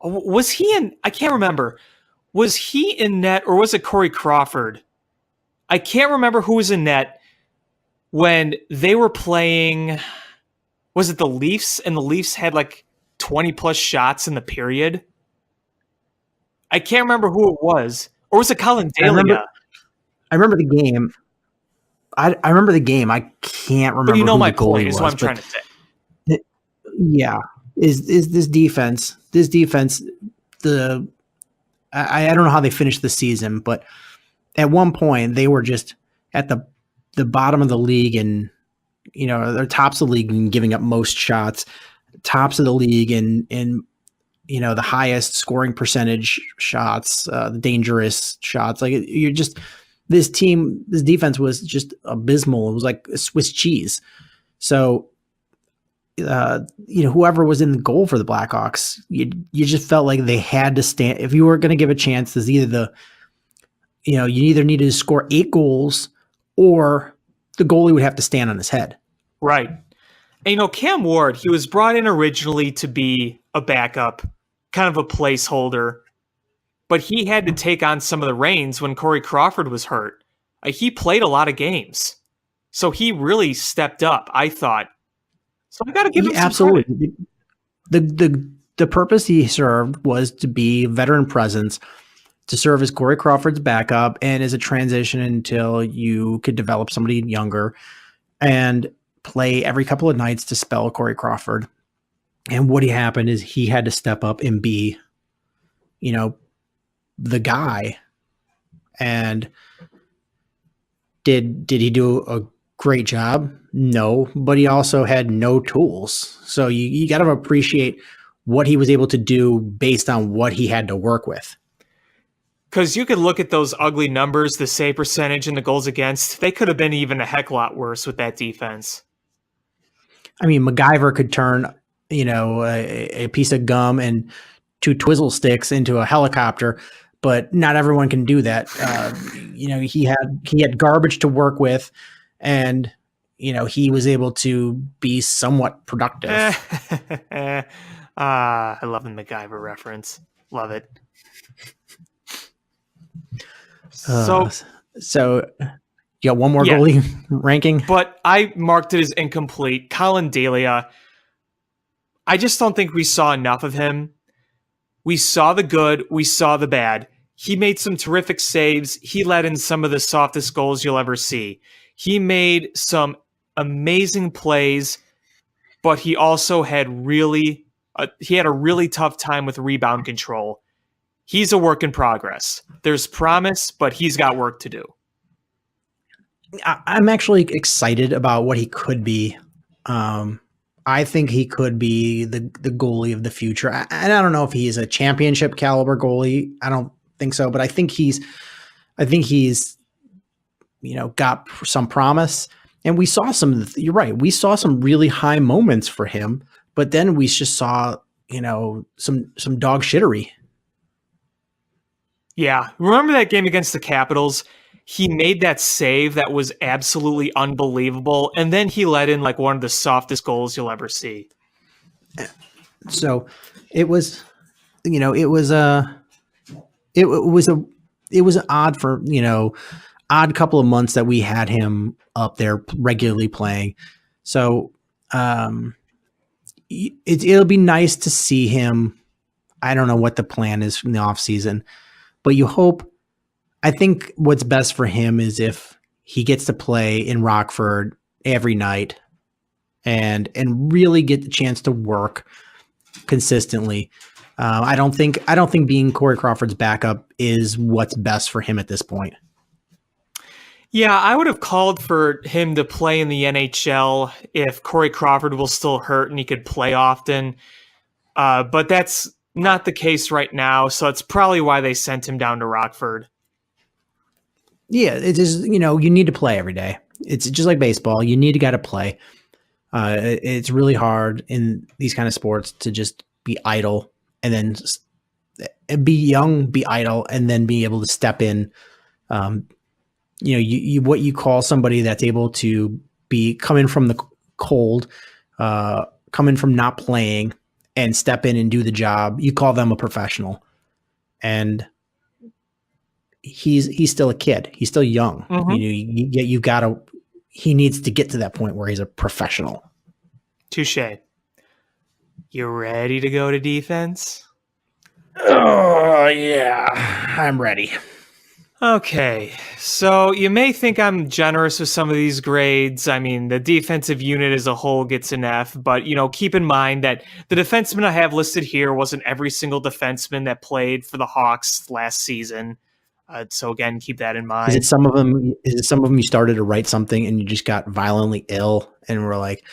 was he in, I can't remember. Was he in net or was it Corey Crawford? I can't remember who was in net when they were playing. Was it the Leafs? And the Leafs had like 20-plus shots in the period. I can't remember who it was. Or was it Colin Dalia? I remember the game. I remember the game. I can't remember. But you know who my the goalie point is was, what I'm trying to say. Yeah. Is this defense, I don't know how they finished the season, but at one point they were just at the bottom of the league, and they're tops of the league in giving up most shots, tops of the league in the highest scoring percentage shots, the dangerous shots. Like you're just, this defense was just abysmal. It was like Swiss cheese. So, whoever was in the goal for the Blackhawks, you just felt like they had to stand. If you were going to give a chance, there's either you either needed to score 8 goals or the goalie would have to stand on his head. Right. And Cam Ward, he was brought in originally to be a backup, kind of a placeholder, but he had to take on some of the reins when Corey Crawford was hurt. He played a lot of games, so he really stepped up, I thought. So I got to give him some absolutely credit. The purpose he served was to be veteran presence, to serve as Corey Crawford's backup and as a transition until you could develop somebody younger and play every couple of nights to spell Corey Crawford. And what happened is he had to step up and be, the guy. And did he do a great job? No, but he also had no tools. So you got to appreciate what he was able to do based on what he had to work with. Because you could look at those ugly numbers, the save percentage and the goals against, they could have been even a heck lot worse with that defense. I mean, MacGyver could turn, a piece of gum and 2 twizzle sticks into a helicopter, but not everyone can do that. He had garbage to work with, and he was able to be somewhat productive. I love the MacGyver reference. Love it. So you got one more goalie ranking? But I marked it as incomplete. Colin Dalia, I just don't think we saw enough of him. We saw the good. We saw the bad. He made some terrific saves. He let in some of the softest goals you'll ever see. He made some amazing plays, but he also had a really tough time with rebound control. He's a work in progress. There's promise, but he's got work to do. I'm actually excited about what he could be. I think he could be the goalie of the future. And I don't know if he's a championship caliber goalie. I don't think so, but I think he's got some promise. And we saw you're right. We saw some really high moments for him, but then we just saw, some dog shittery. Yeah. Remember that game against the Capitals? He made that save that was absolutely unbelievable, and then he let in like one of the softest goals you'll ever see. So it was, it was it was a it was an odd for odd couple of months that we had him up there regularly playing. So it'll be nice to see him. I don't know what the plan is in the off season, but you hope. I think what's best for him is if he gets to play in Rockford every night and really get the chance to work consistently. I don't think being Corey Crawford's backup is what's best for him at this point. Yeah, I would have called for him to play in the NHL if Corey Crawford will still hurt and he could play often. But that's not the case right now, so it's probably why they sent him down to Rockford. Yeah, it is. You need to play every day. It's just like baseball. You need to got to play. It's really hard in these kind of sports to just be idle and then be young, be idle, and then be able to step in. You what you call somebody that's able to be coming from the cold, coming from not playing, and step in and do the job. You call them a professional, and he's still a kid. He's still young. Mm-hmm. He needs to get to that point where he's a professional. Touche. You ready to go to defense? Oh yeah, I'm ready. Okay, so you may think I'm generous with some of these grades. I mean, the defensive unit as a whole gets an F, but, keep in mind that the defenseman I have listed here wasn't every single defenseman that played for the Hawks last season. So again, keep that in mind. Is it some of them you started to write something and you just got violently ill and were like,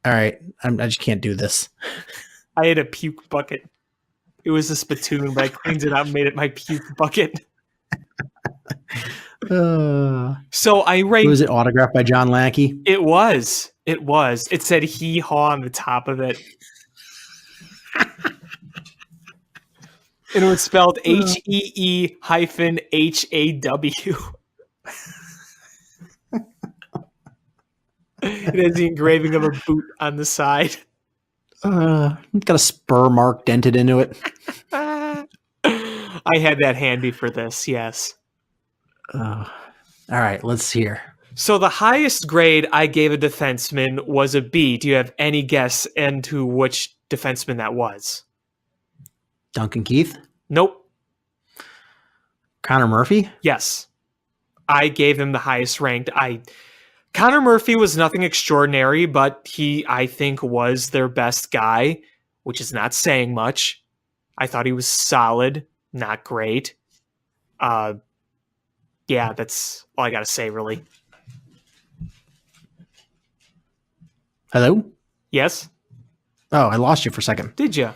all right, I just can't do this. I had a puke bucket. It was a spittoon, but I cleaned it out and made it my puke bucket. So I ranked. Was it autographed by John Lackey? It was. It said "hee haw" on the top of it, and it was spelled HEE-HAW. It has the engraving of a boot on the side. It's got a spur mark dented into it. I had that handy for this, yes. All right, let's hear. So the highest grade I gave a defenseman was a B. Do you have any guess into which defenseman that was? Duncan Keith? Nope. Connor Murphy? Yes. I gave him the highest ranked. Connor Murphy was nothing extraordinary, but he, I think, was their best guy, which is not saying much. I thought he was solid, not great. Yeah, that's all I got to say, really. Hello? Yes? Oh, I lost you for a second. Did you?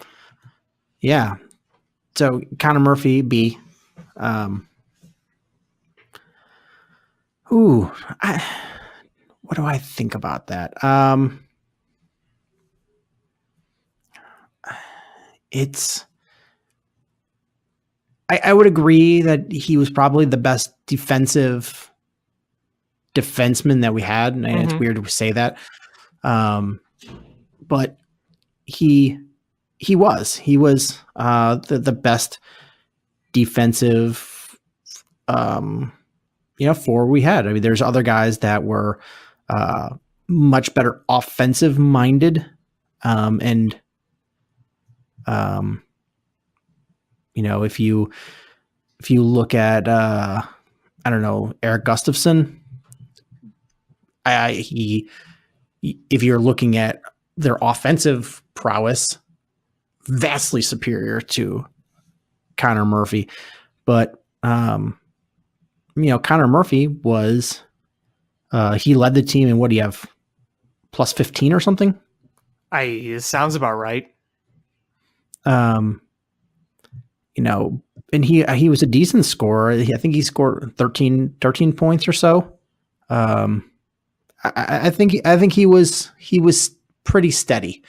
Yeah. So, Connor Murphy, B. What do I think about that? I would agree that he was probably the best defenseman that we had, and it's weird to say that. But he was the best defensive forward we had. I mean, there's other guys that were much better offensive minded, if you look at I don't know, Eric Gustafson, if you're looking at their offensive prowess, vastly superior to Connor Murphy. But Connor Murphy was he led the team in, what do you have, plus 15 or something? It sounds about right. And he was a decent scorer. I think he scored 13 points or so. I think he was pretty steady.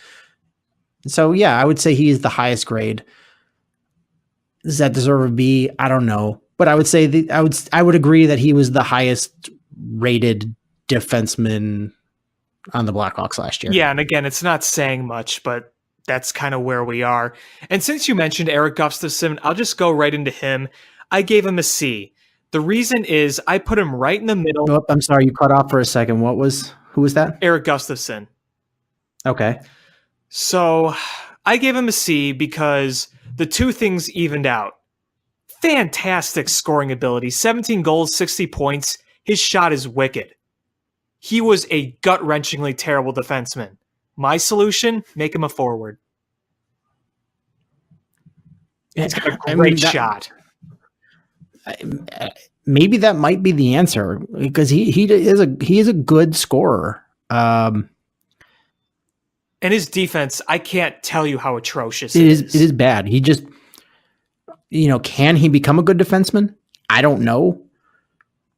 So yeah, I would say he is the highest grade. Does that deserve a B? I don't know, but I would say I would agree that he was the highest rated defenseman on the Blackhawks last year. Yeah, and again, it's not saying much, but that's kind of where we are. And since you mentioned Eric Gustafson, I'll just go right into him. I gave him a C. The reason is I put him right in the middle. Oh, I'm sorry, you cut off for a second. Who was that? Eric Gustafson. Okay. So I gave him a C because the two things evened out. Fantastic scoring ability, 17 goals, 60 points. His shot is wicked. He was a gut-wrenchingly terrible defenseman. My solution, make him a forward. He's got a great shot. Maybe that might be the answer because he is a good scorer. And his defense, I can't tell you how atrocious it is. It is bad. He just, can he become a good defenseman? I don't know,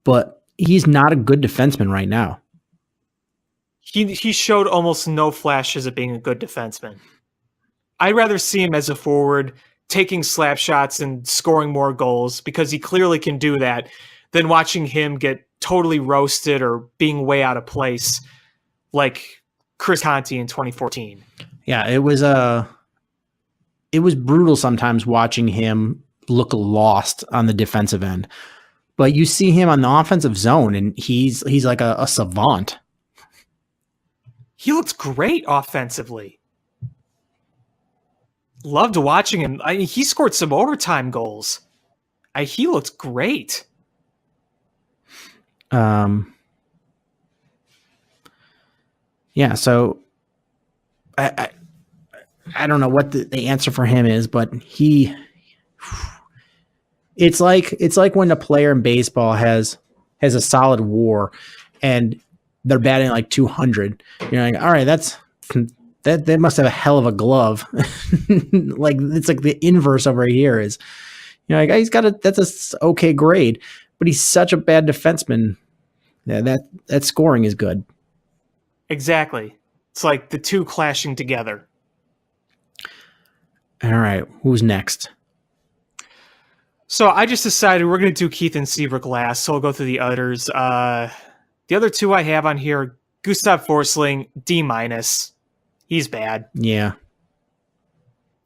but he's not a good defenseman right now. He showed almost no flashes of being a good defenseman. I'd rather see him as a forward, taking slap shots and scoring more goals because he clearly can do that, than watching him get totally roasted or being way out of place like Chris Conti in 2014. Yeah, it was brutal sometimes watching him look lost on the defensive end. But you see him on the offensive zone and he's like a savant. He looks great offensively. Loved watching him. I mean, he scored some overtime goals. He looked great. Yeah, so I don't know what the answer for him is, but it's like when a player in baseball has a solid WAR and they're batting like 200. You're like, all right, that must have a hell of a glove. Like it's like the inverse over here is, like that's a okay grade, but he's such a bad defenseman. Yeah, that scoring is good. Exactly. It's like the two clashing together. All right, who's next? So I just decided we're going to do Keith and Seabrook last, so I'll go through the others. The other two I have on here, Gustav Forsling, D-. He's bad. Yeah.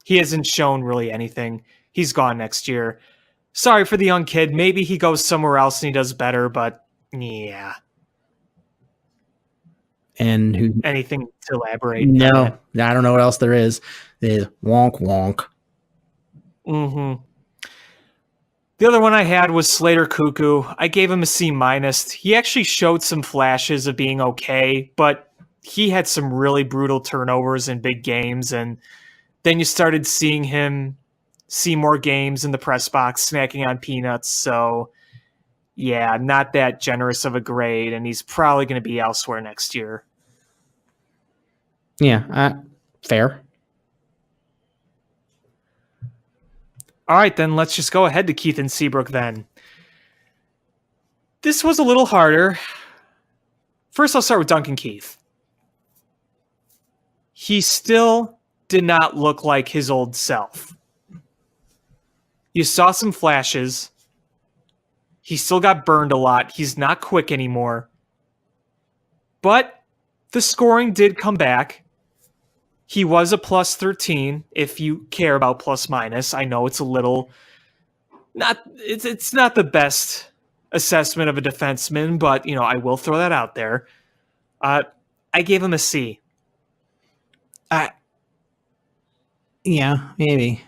He hasn't shown really anything. He's gone next year. Sorry for the young kid. Maybe he goes somewhere else and he does better, but yeah. And who? Anything to elaborate? No, I don't know what else there is. There's wonk wonk. Mm-hmm. The other one I had was Slater Cuckoo. I gave him a C-. He actually showed some flashes of being okay, but he had some really brutal turnovers in big games, and then you started seeing him see more games in the press box, snacking on peanuts, so yeah, not that generous of a grade, and he's probably going to be elsewhere next year. Yeah, fair. All right, then let's just go ahead to Keith and Seabrook then. This was a little harder. First, I'll start with Duncan Keith. He still did not look like his old self. You saw some flashes. He still got burned a lot. He's not quick anymore. But the scoring did come back. He was a plus 13 if you care about plus minus. I know it's a little it's not the best assessment of a defenseman, but I will throw that out there. I gave him a C. Yeah, maybe.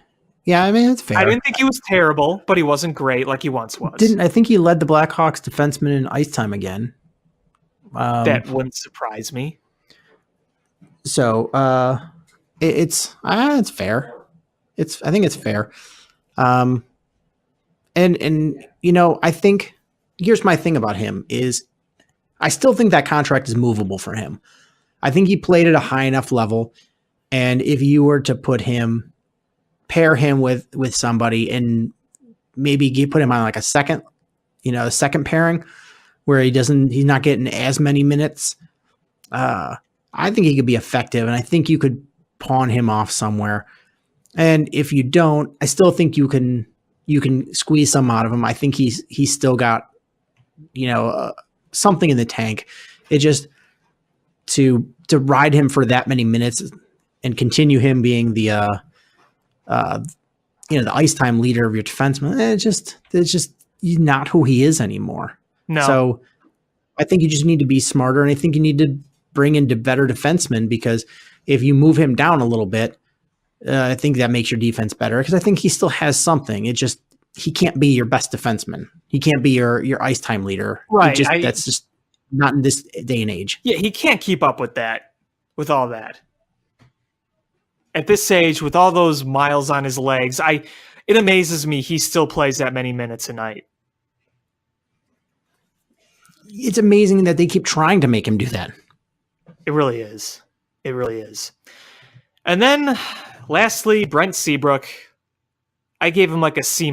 Yeah, I mean, it's fair. I didn't think he was terrible, but he wasn't great like he once was. I think he led the Blackhawks defenseman in ice time again. That wouldn't surprise me. So it's fair. I think it's fair. And I think here's my thing about him is I still think that contract is movable for him. I think he played at a high enough level, and if you were to pair him with somebody and maybe put him on like a second pairing where he's not getting as many minutes. I think he could be effective, and I think you could pawn him off somewhere. And if you don't, I still think you can squeeze some out of him. I think he's still got something in the tank. It just to ride him for that many minutes and continue him being the the ice time leader of your defenseman. It's just not who he is anymore. No. So I think you just need to be smarter, and I think you need to bring in better defensemen, because if you move him down a little bit, I think that makes your defense better, because I think he still has something. He can't be your best defenseman. He can't be your ice time leader. Right. That's just not in this day and age. Yeah, he can't keep up with all that. At this age, with all those miles on his legs, it amazes me he still plays that many minutes a night. It's amazing that they keep trying to make him do that. It really is. It really is. And then, lastly, Brent Seabrook. I gave him like a C-,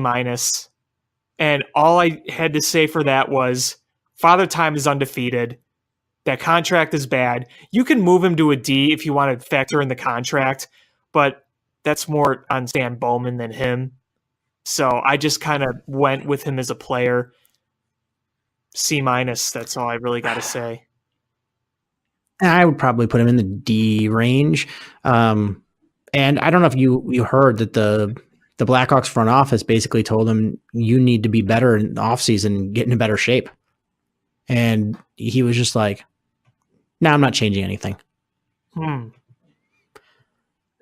and all I had to say for that was Father Time is undefeated. That contract is bad. You can move him to a D if you want to factor in the contract, but that's more on Stan Bowman than him. So I just kind of went with him as a player. C-, that's all I really got to say. I would probably put him in the D range. And I don't know if you heard that the Blackhawks front office basically told him, you need to be better in the offseason, get in a better shape. And he was just like, no, I'm not changing anything.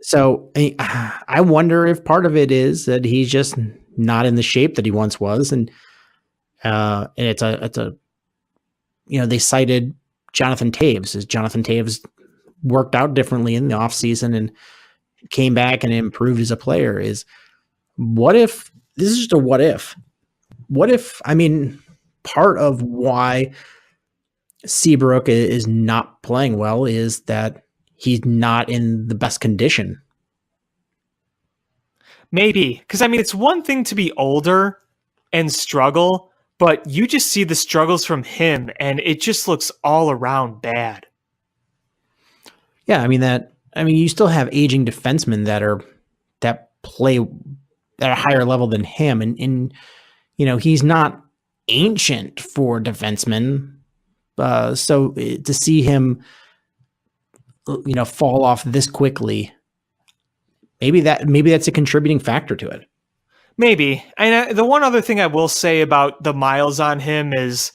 So I wonder if part of it is that he's just not in the shape that he once was. And it's a they cited Jonathan Taves, as Jonathan Taves worked out differently in the offseason and came back and improved as a player. What if this is just a what if? Part of why Seabrook is not playing well is that he's not in the best condition. Maybe. Because, it's one thing to be older and struggle, but you just see the struggles from him, and it just looks all around bad. Yeah, you still have aging defensemen that play at a higher level than him, and he's not ancient for defensemen. So to see him, fall off this quickly, maybe that's a contributing factor to it. Maybe. And the one other thing I will say about the miles on him is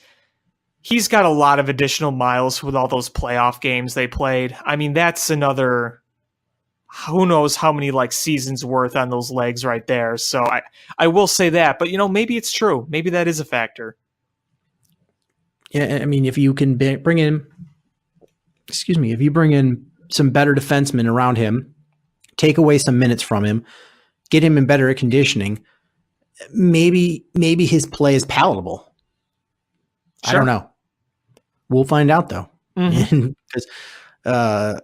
he's got a lot of additional miles with all those playoff games they played. That's another, who knows how many seasons worth on those legs right there. So I will say that, but maybe it's true. Maybe that is a factor. Yeah, if you can bring in some better defensemen around him, take away some minutes from him, get him in better conditioning, maybe his play is palatable. Sure. I don't know. We'll find out though. Mm-hmm. Because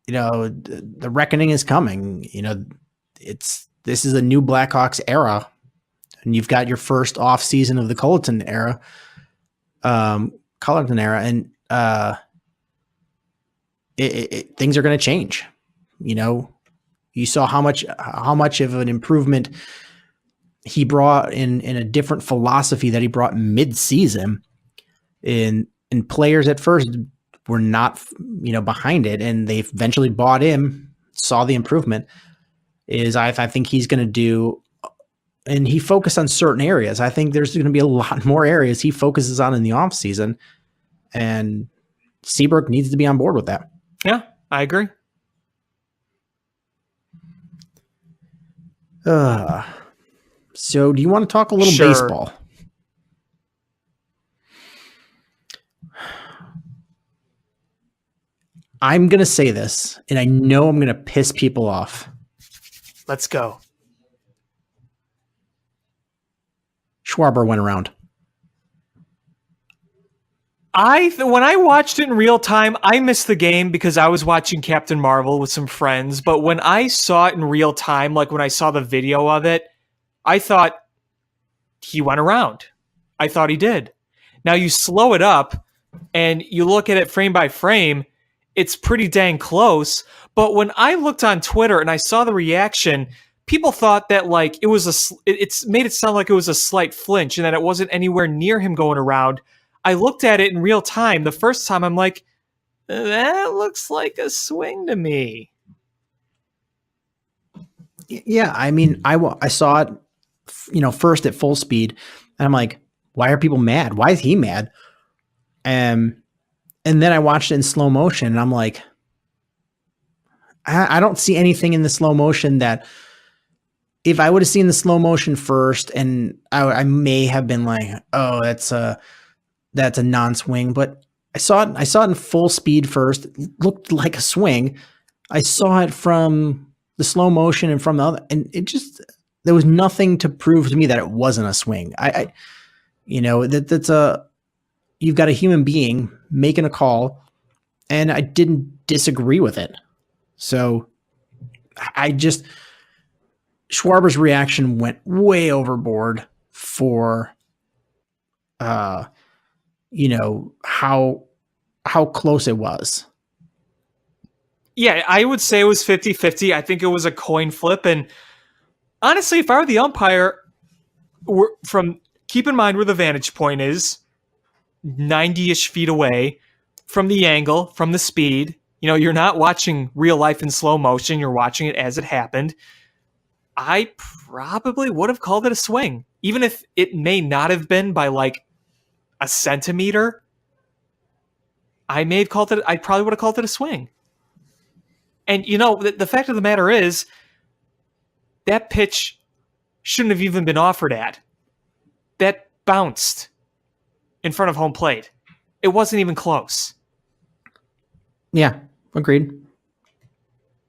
the reckoning is coming. This is a new Blackhawks era, and you've got your first off season of the Colleton era, and things are going to change. You saw how much of an improvement he brought in a different philosophy that he brought mid-season, and players at first were not, behind it, and they eventually bought in, saw the improvement. I think he's going to do, and he focused on certain areas. I think there's going to be a lot more areas he focuses on in the off season, and Seabrook needs to be on board with that. Yeah, I agree. So do you want to talk a little Sure. baseball? I'm going to say this, and I know I'm going to piss people off. Let's go. Schwarber went around. When I watched it in real time, I missed the game because I was watching Captain Marvel with some friends. But when I saw it in real time, like when I saw the video of it, I thought he went around. I thought he did. Now you slow it up and you look at it frame by frame, it's pretty dang close. But when I looked on Twitter and I saw the reaction, people thought that it's made it sound like it was a slight flinch and that it wasn't anywhere near him going around. I looked at it in real time. The first time I'm like, that looks like a swing to me. Yeah, I mean, I saw it, first at full speed, and I'm like, why are people mad? Why is he mad? And then I watched it in slow motion, and I'm like, I don't see anything in the slow motion that if I would have seen the slow motion first, and I may have been like, oh, that's a non-swing, but I saw it in full speed first. It looked like a swing. I saw it from the slow motion and from the other, and there was nothing to prove to me that it wasn't a swing. You've got a human being making a call, and I didn't disagree with it. So Schwarber's reaction went way overboard for, how close it was. Yeah, I would say it was 50-50. I think it was a coin flip. And honestly, if I were the umpire, keep in mind where the vantage point is, 90-ish feet away from the angle, from the speed. You're not watching real life in slow motion. You're watching it as it happened. I probably would have called it a swing, even if it may not have been by like a centimeter. I probably would have called it a swing. And the fact of the matter is that pitch shouldn't have even been offered at. That bounced in front of home plate. It wasn't even close. Yeah, agreed.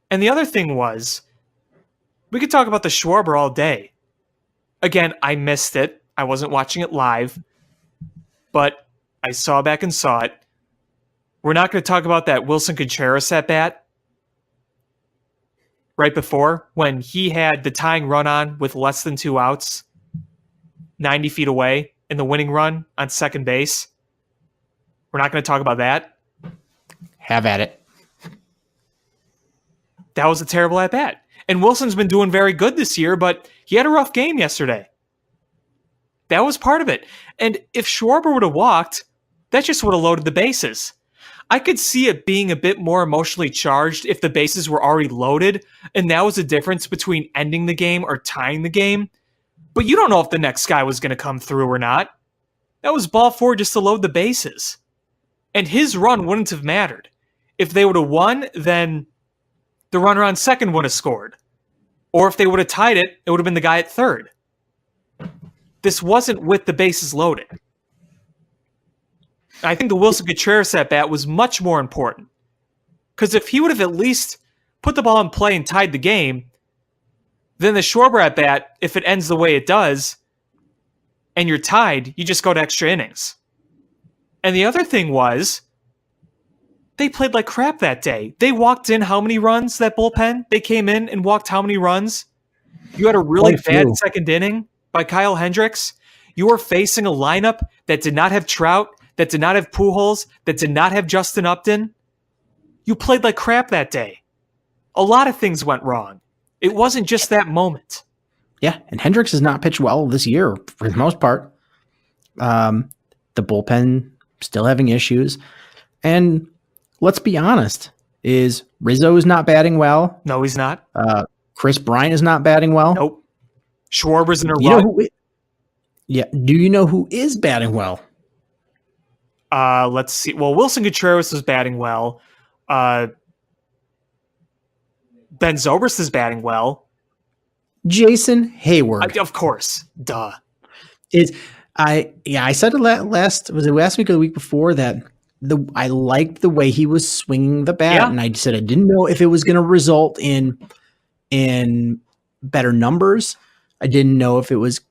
And the other thing was, we could talk about the Schwarber all day. Again, I missed it. I wasn't watching it live, but I saw back and saw it. We're not going to talk about that Wilson Contreras at bat right before, when he had the tying run on with less than 2 outs, 90 feet away, in the winning run on second base. We're not going to talk about that. Have at it. That was a terrible at bat. And Wilson's been doing very good this year, but he had a rough game yesterday. That was part of it. And if Schwarber would have walked, that just would have loaded the bases. I could see it being a bit more emotionally charged if the bases were already loaded, and that was the difference between ending the game or tying the game. But you don't know if the next guy was going to come through or not. That was ball 4 just to load the bases. And his run wouldn't have mattered. If they would have won, then the runner on second would have scored. Or if they would have tied it, it would have been the guy at third. This wasn't with the bases loaded. I think the Wilson Contreras at bat was much more important. Because if he would have at least put the ball in play and tied the game, then the Schwarber at bat, if it ends the way it does, and you're tied, you just go to extra innings. And the other thing was, they played like crap that day. They walked in how many runs, that bullpen? They came in and walked how many runs? You had a really bad second inning by Kyle Hendricks. You were facing a lineup that did not have Trout, that did not have Pujols, that did not have Justin Upton. You played like crap that day. A lot of things went wrong. It wasn't just that moment. Yeah, and Hendricks has not pitched well this year for the most part. The bullpen still having issues. And let's be honest, is Rizzo is not batting well. No, he's not. Chris Bryant is not batting well. Nope. Schwarber's in a rut. Do you know who is batting well? Let's see. Well, Wilson Contreras is batting well. Ben Zobrist is batting well. Jason Hayward. Of course. Duh. I said it last week or the week before that I liked the way he was swinging the bat, and I said I didn't know if it was going to result in better numbers. I didn't know if it was,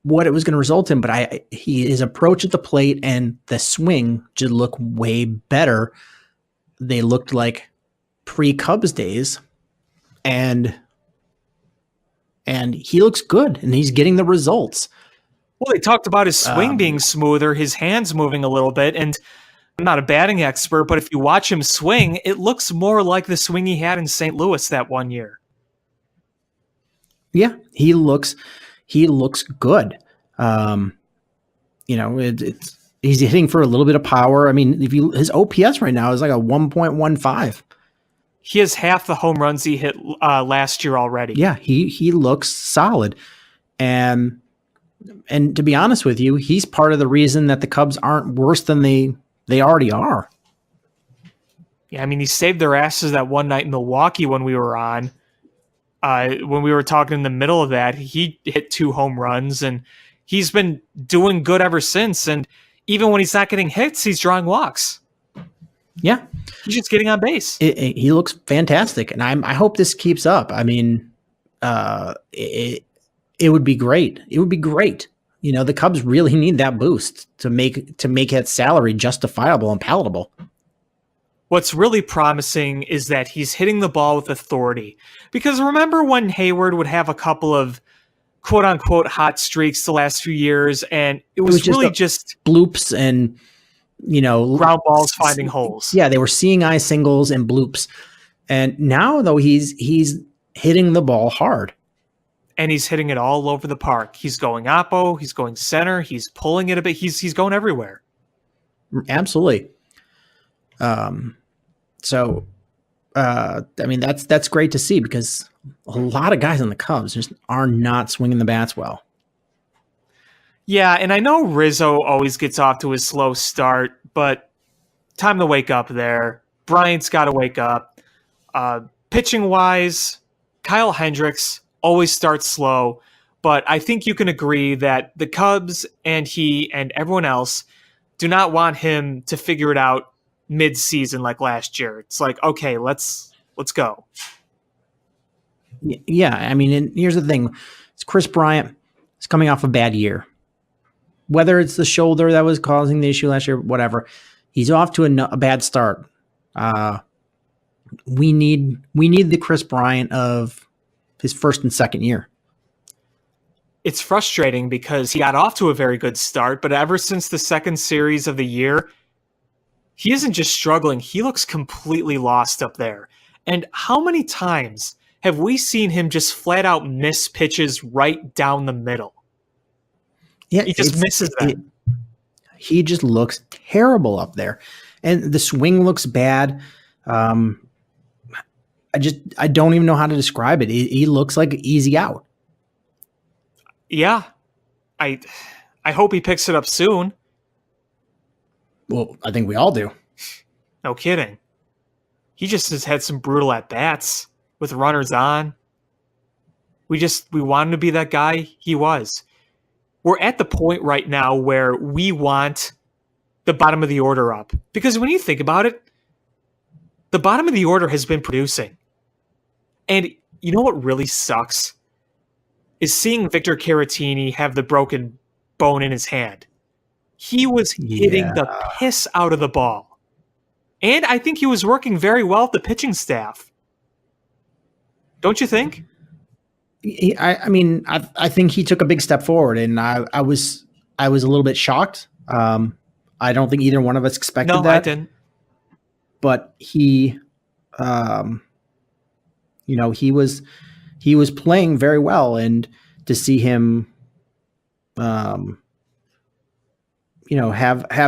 what it was going to result in, but his approach at the plate and the swing just look way better. They looked like pre-Cubs days, and he looks good, and he's getting the results. Well, they talked about his swing being smoother, his hands moving a little bit, and I'm not a batting expert, but if you watch him swing, it looks more like the swing he had in St. Louis that one year. Yeah, he looks good. He's hitting for a little bit of power. I mean, his OPS right now is like a 1.15. He has half the home runs he hit last year already. Yeah, he looks solid. And to be honest with you, he's part of the reason that the Cubs aren't worse than they already are. Yeah, I mean, he saved their asses that one night in Milwaukee when we were on. When we were talking in the middle of that, he hit 2 home runs, and he's been doing good ever since. And even when he's not getting hits, he's drawing walks. Yeah. He's just getting on base. He looks fantastic, and I hope this keeps up. I mean, it would be great. It would be great. You know, the Cubs really need that boost to make that salary justifiable and palatable. What's really promising is that he's hitting the ball with authority. Because remember when Hayward would have a couple of quote-unquote hot streaks the last few years, and it was really just bloops and, you know, ground balls finding holes. Yeah, they were seeing eye singles and bloops. And now, though, he's hitting the ball hard. And he's hitting it all over the park. He's going oppo, he's going center, he's pulling it a bit, he's going everywhere. Absolutely. So, I mean, that's great to see, because a lot of guys on the Cubs just are not swinging the bats well. Yeah, and I know Rizzo always gets off to a slow start, but time to wake up there. Bryant's got to wake up. Pitching-wise, Kyle Hendricks always starts slow, but I think you can agree that the Cubs and he and everyone else do not want him to figure it out mid-season like last year. It's like, okay, let's go. Yeah, I mean, and here's the thing. It's Chris Bryant. He's coming off a bad year. Whether it's the shoulder that was causing the issue last year, whatever, he's off to a bad start. We need the Chris Bryant of his first and second year. It's frustrating because he got off to a very good start, but ever since the second series of the year, he isn't just struggling, he looks completely lost up there. And how many times have we seen him just flat out miss pitches right down the middle? Yeah, he just misses them. He just looks terrible up there. And the swing looks bad. I don't even know how to describe it. He looks like easy out. Yeah. I hope he picks it up soon. Well, I think we all do. No kidding. He just has had some brutal at-bats with runners on. We want him to be that guy he was. We're at the point right now where we want the bottom of the order up. Because when you think about it, the bottom of the order has been producing. And you know what really sucks? Is seeing Victor Caratini have the broken bone in his hand. He was hitting the piss out of the ball. And I think he was working very well with the pitching staff. Don't you think? I mean, I think he took a big step forward, and I was a little bit shocked. I don't think either one of us expected that. No, I didn't. But he, he was playing very well, and to see him, have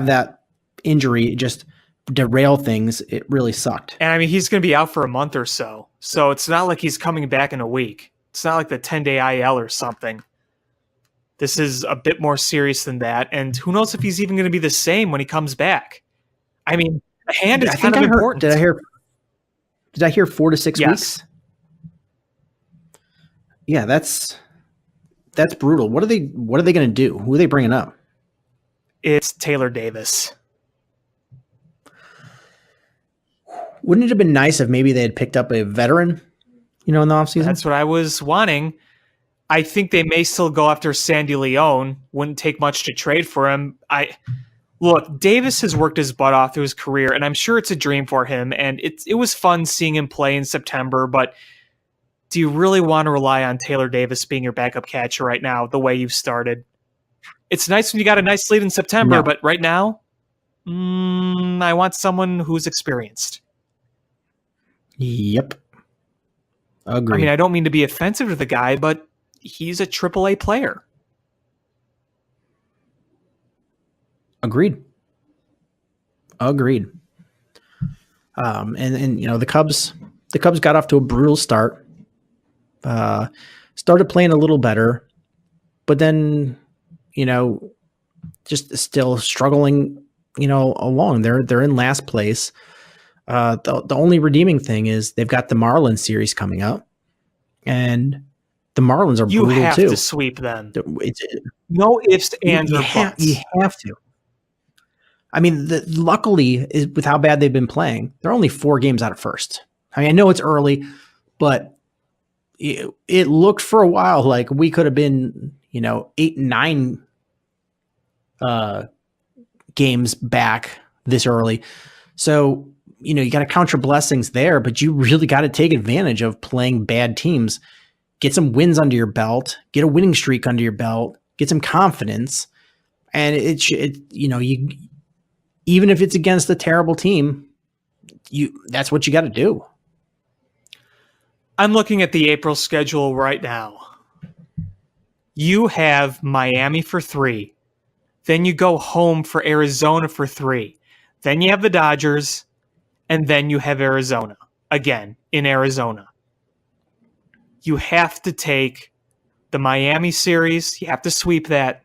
that injury just derail things, it really sucked. And I mean, he's going to be out for a month or so. So it's not like he's coming back in a week. It's not like the 10-day IL or something. This is a bit more serious than that. And who knows if he's even going to be the same when he comes back. I mean, the hand is kind of important. Did I hear 4 to 6 weeks? Yeah, that's brutal. What are they going to do? Who are they bringing up? It's Taylor Davis. Wouldn't it have been nice if maybe they had picked up a veteran, in the offseason? That's what I was wanting. I think they may still go after Sandy Leone. Wouldn't take much to trade for him. Look, Davis has worked his butt off through his career, and I'm sure it's a dream for him, and it was fun seeing him play in September, but do you really want to rely on Taylor Davis being your backup catcher right now, the way you've started? It's nice when you got a nice lead in September, but right now, I want someone who's experienced. Yep. Agreed. I mean, I don't mean to be offensive to the guy, but he's a AAA player. Agreed. And the Cubs the Cubs got off to a brutal start. Started playing a little better, but then, just still struggling, along. They're in last place. The only redeeming thing is they've got the Marlins series coming up, and the Marlins are You brutal have too. to sweep them. No ifs, ands, or buts. You have to. I mean, luckily, with how bad they've been playing, they're only 4 games out of first. I mean, I know it's early, but it looked for a while like we could have been, 8 and 9 games back this early. So, you got to count your blessings there, but you really got to take advantage of playing bad teams. Get some wins under your belt, get a winning streak under your belt, get some confidence. And you even if it's against a terrible team, that's what you got to do. I'm looking at the April schedule right now. You have Miami for 3. Then you go home for Arizona for 3. Then you have the Dodgers. And then you have Arizona. Again, in Arizona. You have to take the Miami series. You have to sweep that.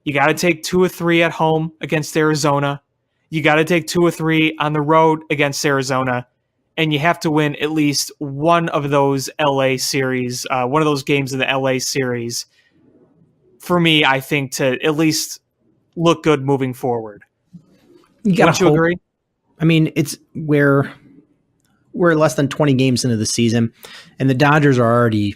You got to take 2 or 3 at home against Arizona. You got to take 2 or 3 on the road against Arizona. And you have to win at least one of those LA series, one of those games in the LA series. For me, I think to at least look good moving forward. Don't you agree? I mean, we're less than 20 games into the season, and the Dodgers are already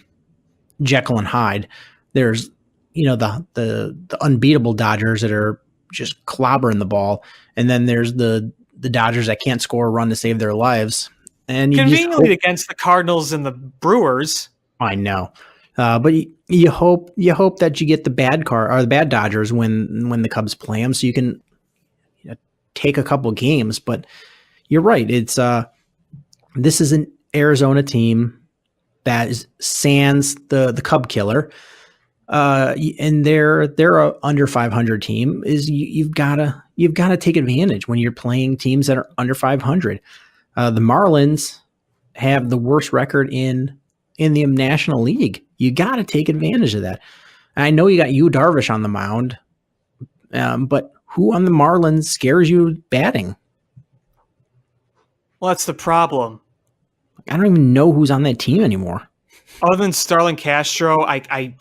Jekyll and Hyde. There's, the unbeatable Dodgers that are just clobbering the ball, and then there's the Dodgers that can't score a run to save their lives. And conveniently against the Cardinals and the Brewers. I know, but you hope that you get the bad Dodgers when the Cubs play them, so you can take a couple games. But you're right. It's this is an Arizona team that is sans the Cub killer, and they're a under 500 team. You've got to take advantage when you're playing teams that are under 500. The Marlins have the worst record in the National League. You got to take advantage of that. And I know you got Yu Darvish on the mound, but who on the Marlins scares you batting? Well, that's the problem. I don't even know who's on that team anymore. Other than Starlin Castro, I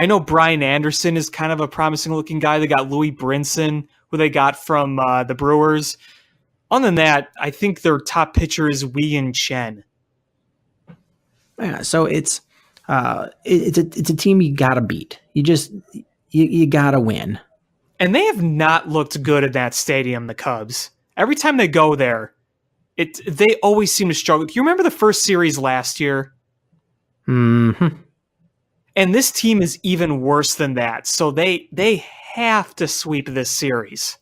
know Brian Anderson is kind of a promising looking guy. They got Louis Brinson, who they got from the Brewers. Other than that, I think their top pitcher is Wei Chen. Yeah, so it's a team you got to beat. You got to win. And they have not looked good at that stadium, the Cubs. Every time they go there, they always seem to struggle. Do you remember the first series last year? Mm-hmm. And this team is even worse than that. So they have to sweep this series.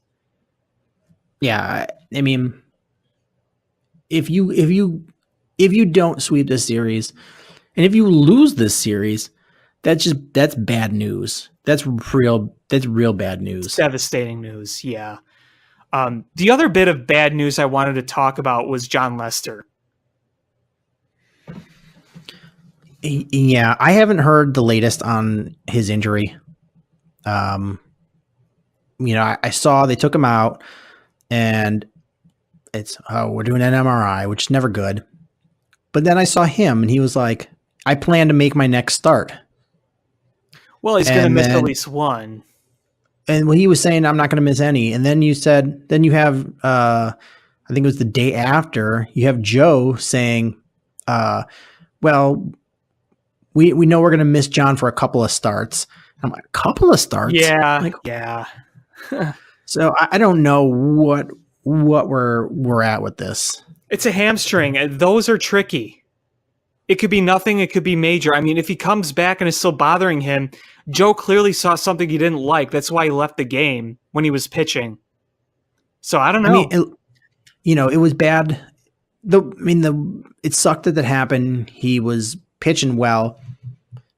Yeah, I mean, if you don't sweep this series, and if you lose this series, that's bad news. That's real bad news. Devastating news, yeah. The other bit of bad news I wanted to talk about was John Lester. Yeah, I haven't heard the latest on his injury. I saw they took him out, and we're doing an MRI, which is never good. But then I saw him, and he was like, I plan to make my next start. Well, he's going to miss at least one. And when he was saying, I'm not going to miss any. And then you have, I think it was the day after, you have Joe saying, well, we know we're going to miss John for a couple of starts. I'm like, a couple of starts? Yeah, yeah. So I don't know what we're at with this. It's a hamstring. Those are tricky. It could be nothing. It could be major. I mean, if he comes back and it's still bothering him, Joe clearly saw something he didn't like. That's why he left the game when he was pitching. So I don't know. I mean, it was bad. It sucked that happened. He was pitching well,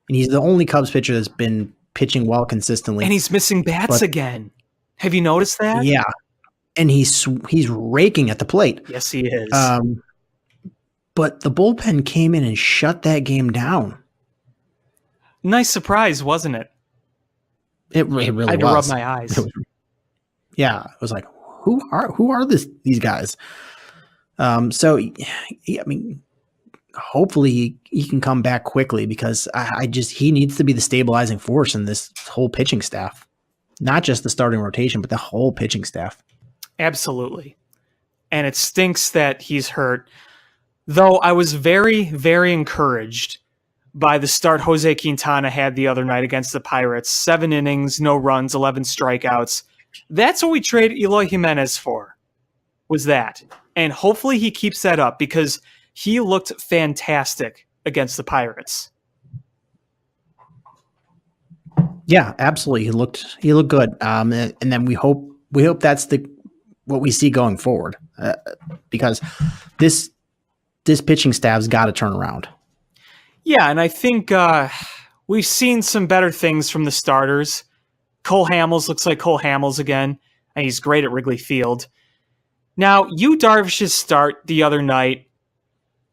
and he's the only Cubs pitcher that's been pitching well consistently. And he's missing bats again. Have you noticed that? Yeah, and he's raking at the plate. Yes, he is. but the bullpen came in and shut that game down. Nice surprise, wasn't it? It really was. I had to rub my eyes. Yeah, it was like, who are these guys? So I mean, hopefully he can come back quickly, because he needs to be the stabilizing force in this whole pitching staff, not just the starting rotation, but the whole pitching staff. Absolutely. And it stinks that he's hurt. Though I was very, very encouraged by the start Jose Quintana had the other night against the Pirates. 7 innings, no runs, 11 strikeouts. That's what we traded Eloy Jimenez for, was that. And hopefully he keeps that up, because he looked fantastic against the Pirates. Yeah, absolutely. He looked good. And then we hope that's what we see going forward, because this pitching staff's got to turn around. Yeah, and I think we've seen some better things from the starters. Cole Hamels looks like Cole Hamels again, and he's great at Wrigley Field. Now, Yu Darvish's start the other night,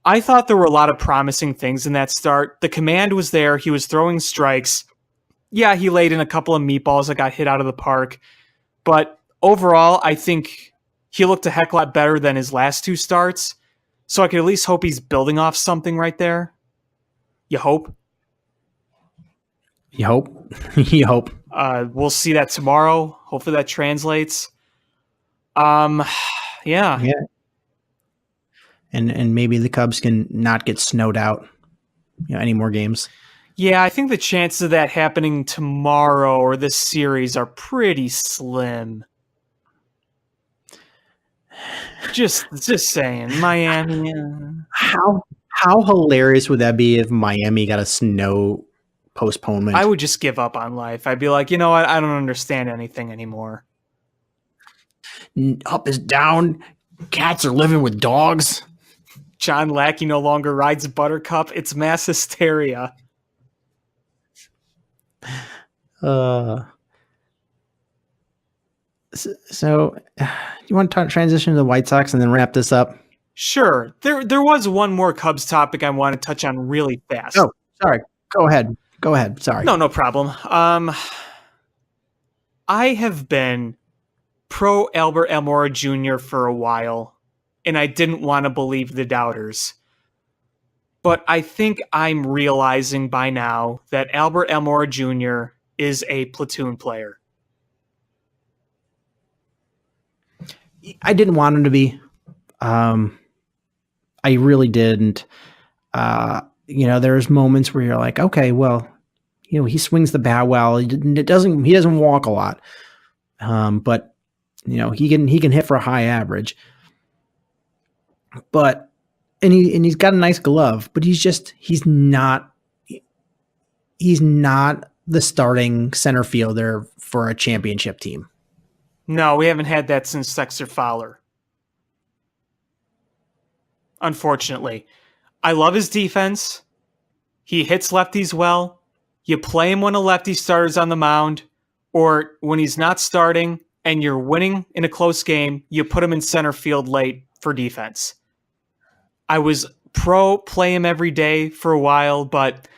I thought there were a lot of promising things in that start. The command was there. He was throwing strikes. Yeah, he laid in a couple of meatballs that got hit out of the park. But overall, I think he looked a heck of a lot better than his last 2 starts. So I could at least hope he's building off something right there. You hope? You hope? You hope. We'll see that tomorrow. Hopefully that translates. Yeah. And maybe the Cubs can not get snowed out, any more games. Yeah, I think the chances of that happening tomorrow or this series are pretty slim. Just saying, Miami. How hilarious would that be if Miami got a snow postponement? I would just give up on life. I'd be like, you know what? I don't understand anything anymore. Up is down. Cats are living with dogs. John Lackey no longer rides Buttercup. It's mass hysteria. So you want to transition to the White Sox and then wrap this up? Sure. There was one more Cubs topic I want to touch on really fast. Oh, sorry. Go ahead. Sorry. No problem. I have been pro Albert Almora Jr. for a while, and I didn't want to believe the doubters. But I think I'm realizing by now that Albert Almora Jr. is a platoon player. I didn't want him to be. I really didn't. There's moments where you're like, okay, well, he swings the bat well. He doesn't walk a lot. But he can hit for a high average. But he's got a nice glove, but he's not the starting center fielder for a championship team. No, we haven't had that since Dexter Fowler. Unfortunately. I love his defense. He hits lefties well. You play him when a lefty starter's on the mound, or when he's not starting and you're winning in a close game, you put him in center field late for defense. I was pro play him every day for a while, but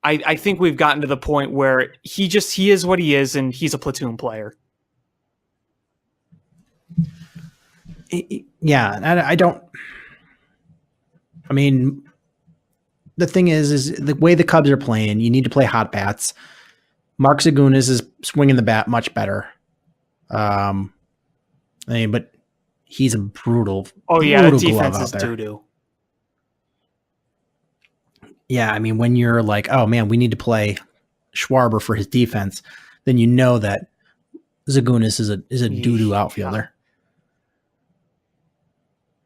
I think we've gotten to the point where he is what he is, and he's a platoon player. Yeah, I don't. I mean, the thing is the way the Cubs are playing, you need to play hot bats. Mark Zagunis is swinging the bat much better. But he's a brutal. Oh yeah, the glove defense out is there. doo-doo. Yeah, I mean, when you're like, oh man, we need to play Schwarber for his defense, then you know that Zagunis is a doo-doo outfielder.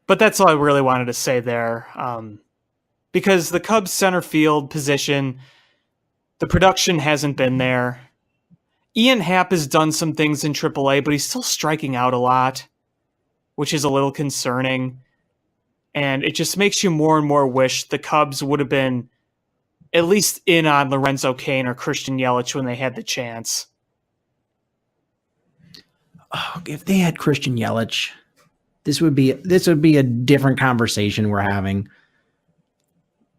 But that's all I really wanted to say there. Because the Cubs center field position, the production hasn't been there. Ian Happ has done some things in AAA, but he's still striking out a lot, which is a little concerning. And it just makes you more and more wish the Cubs would have been at least in on Lorenzo Cain or Christian Yelich when they had the chance. Oh, if they had Christian Yelich, this would be a different conversation we're having.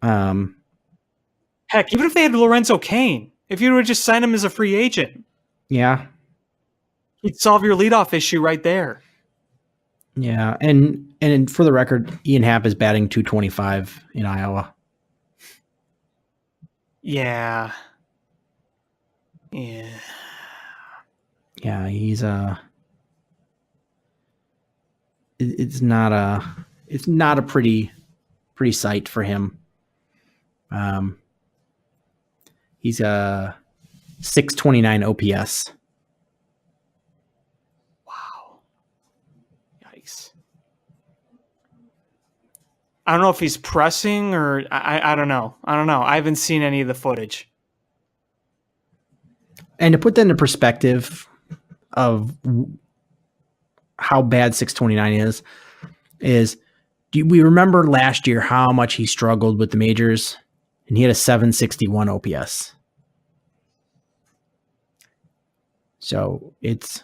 Heck, even if they had Lorenzo Kane, if you would just sign him as a free agent, Yeah. he'd solve your leadoff issue right there. Yeah. And for the record, Ian Happ is batting .225 in Iowa. Yeah. Yeah. Yeah, he's it's not a pretty sight for him. He's a 629 OPS. Wow. Yikes. I don't know if he's pressing or I don't know. I haven't seen any of the footage. And to put that into perspective of how bad 629 is do we remember last year how much he struggled with the majors? And he had a 761 OPS. So it's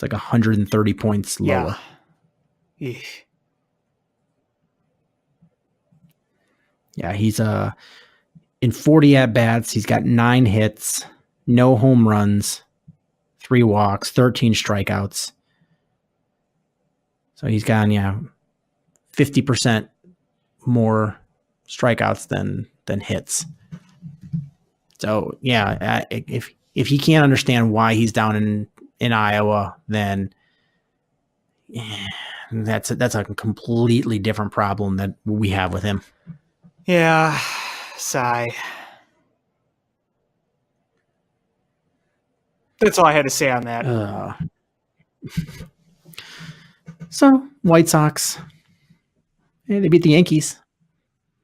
like 130 points lower. Yeah. Yeah, he's in 40 at bats, he's got 9 hits, no home runs, 3 walks, 13 strikeouts. So he's gotten 50% more strikeouts than hits. So if he can't understand why he's down in Iowa, then that's a completely different problem that we have with him. Yeah. Sigh. That's all I had to say on that. So White Sox, they beat the Yankees.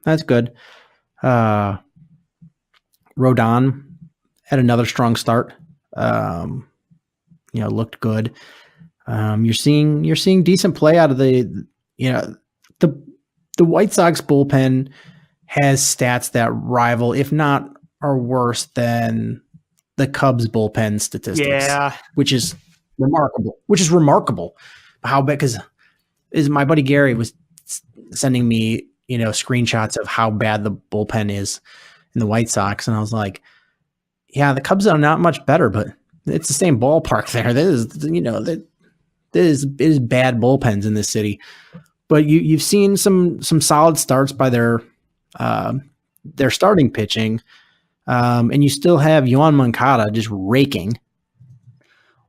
That's good. Rodon had another strong start. Looked good. You're seeing decent play out of the White Sox bullpen has stats that rival, if not are worse than the Cubs bullpen statistics. Yeah. Which is remarkable. How bad, because my buddy Gary was sending me, screenshots of how bad the bullpen is in the White Sox. And I was like, yeah, the Cubs are not much better, but it's the same ballpark there. There is bad bullpens in this city, but you've seen some solid starts by their starting pitching. And you still have Yoan Moncada just raking.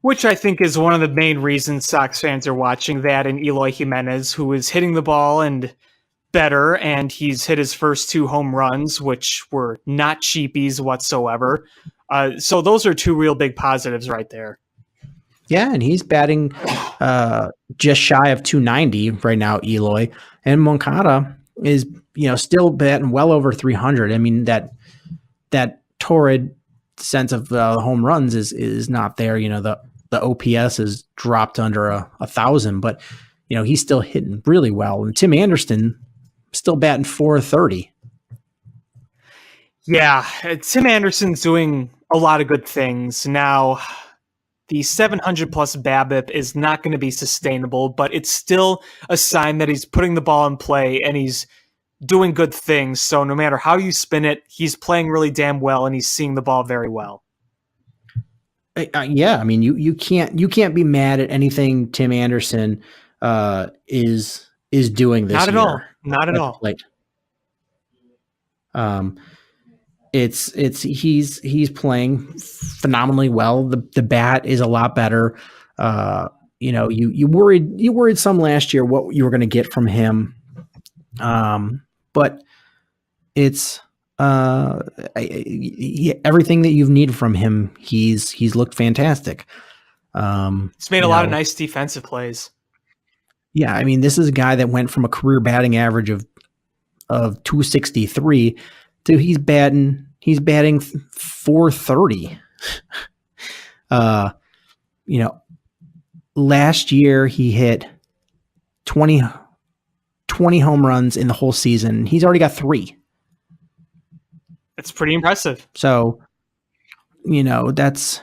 Which I think is one of the main reasons Sox fans are watching that, and Eloy Jimenez, who is hitting the ball and better, and he's hit his first 2 home runs, which were not cheapies whatsoever. So those are 2 real big positives right there. Yeah, and he's batting just shy of 290 right now, Eloy. And Moncada is, still batting well over 300. I mean, that torrid sense of home runs is not there. The OPS has dropped under 1,000, but he's still hitting really well. And Tim Anderson still batting .430. Yeah, Tim Anderson's doing a lot of good things. Now, the 700 plus BABIP is not going to be sustainable, but it's still a sign that he's putting the ball in play and he's doing good things. So no matter how you spin it, he's playing really damn well and he's seeing the ball very well. Yeah, I mean, you can't be mad at anything Tim Anderson is doing this Not at year. all. Not at all. He's playing phenomenally well. The bat is a lot better. You worried some last year what you were going to get from him. But it's everything that you've needed from him. He's looked fantastic. He's made a lot of nice defensive plays. Yeah, I mean, this is a guy that went from a career batting average of 263 to he's batting .430. Last year he hit 20 home runs in the whole season. He's already got 3. It's pretty impressive. So, that's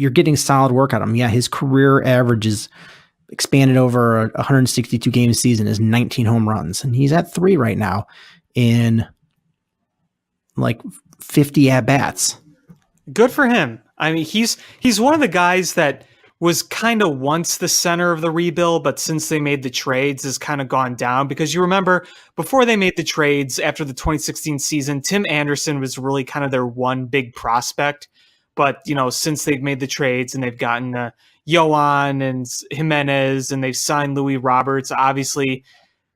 you're getting solid work out of him. Yeah, his career average is expanded over a 162 game season is 19 home runs, and he's at 3 right now in like 50 at bats. Good for him. I mean, he's one of the guys that was kind of once the center of the rebuild, but since they made the trades has kind of gone down, because you remember before they made the trades after the 2016 season, Tim Anderson was really kind of their one big prospect. But, since they've made the trades and they've gotten Yoan and Jimenez and they've signed Louis Roberts, obviously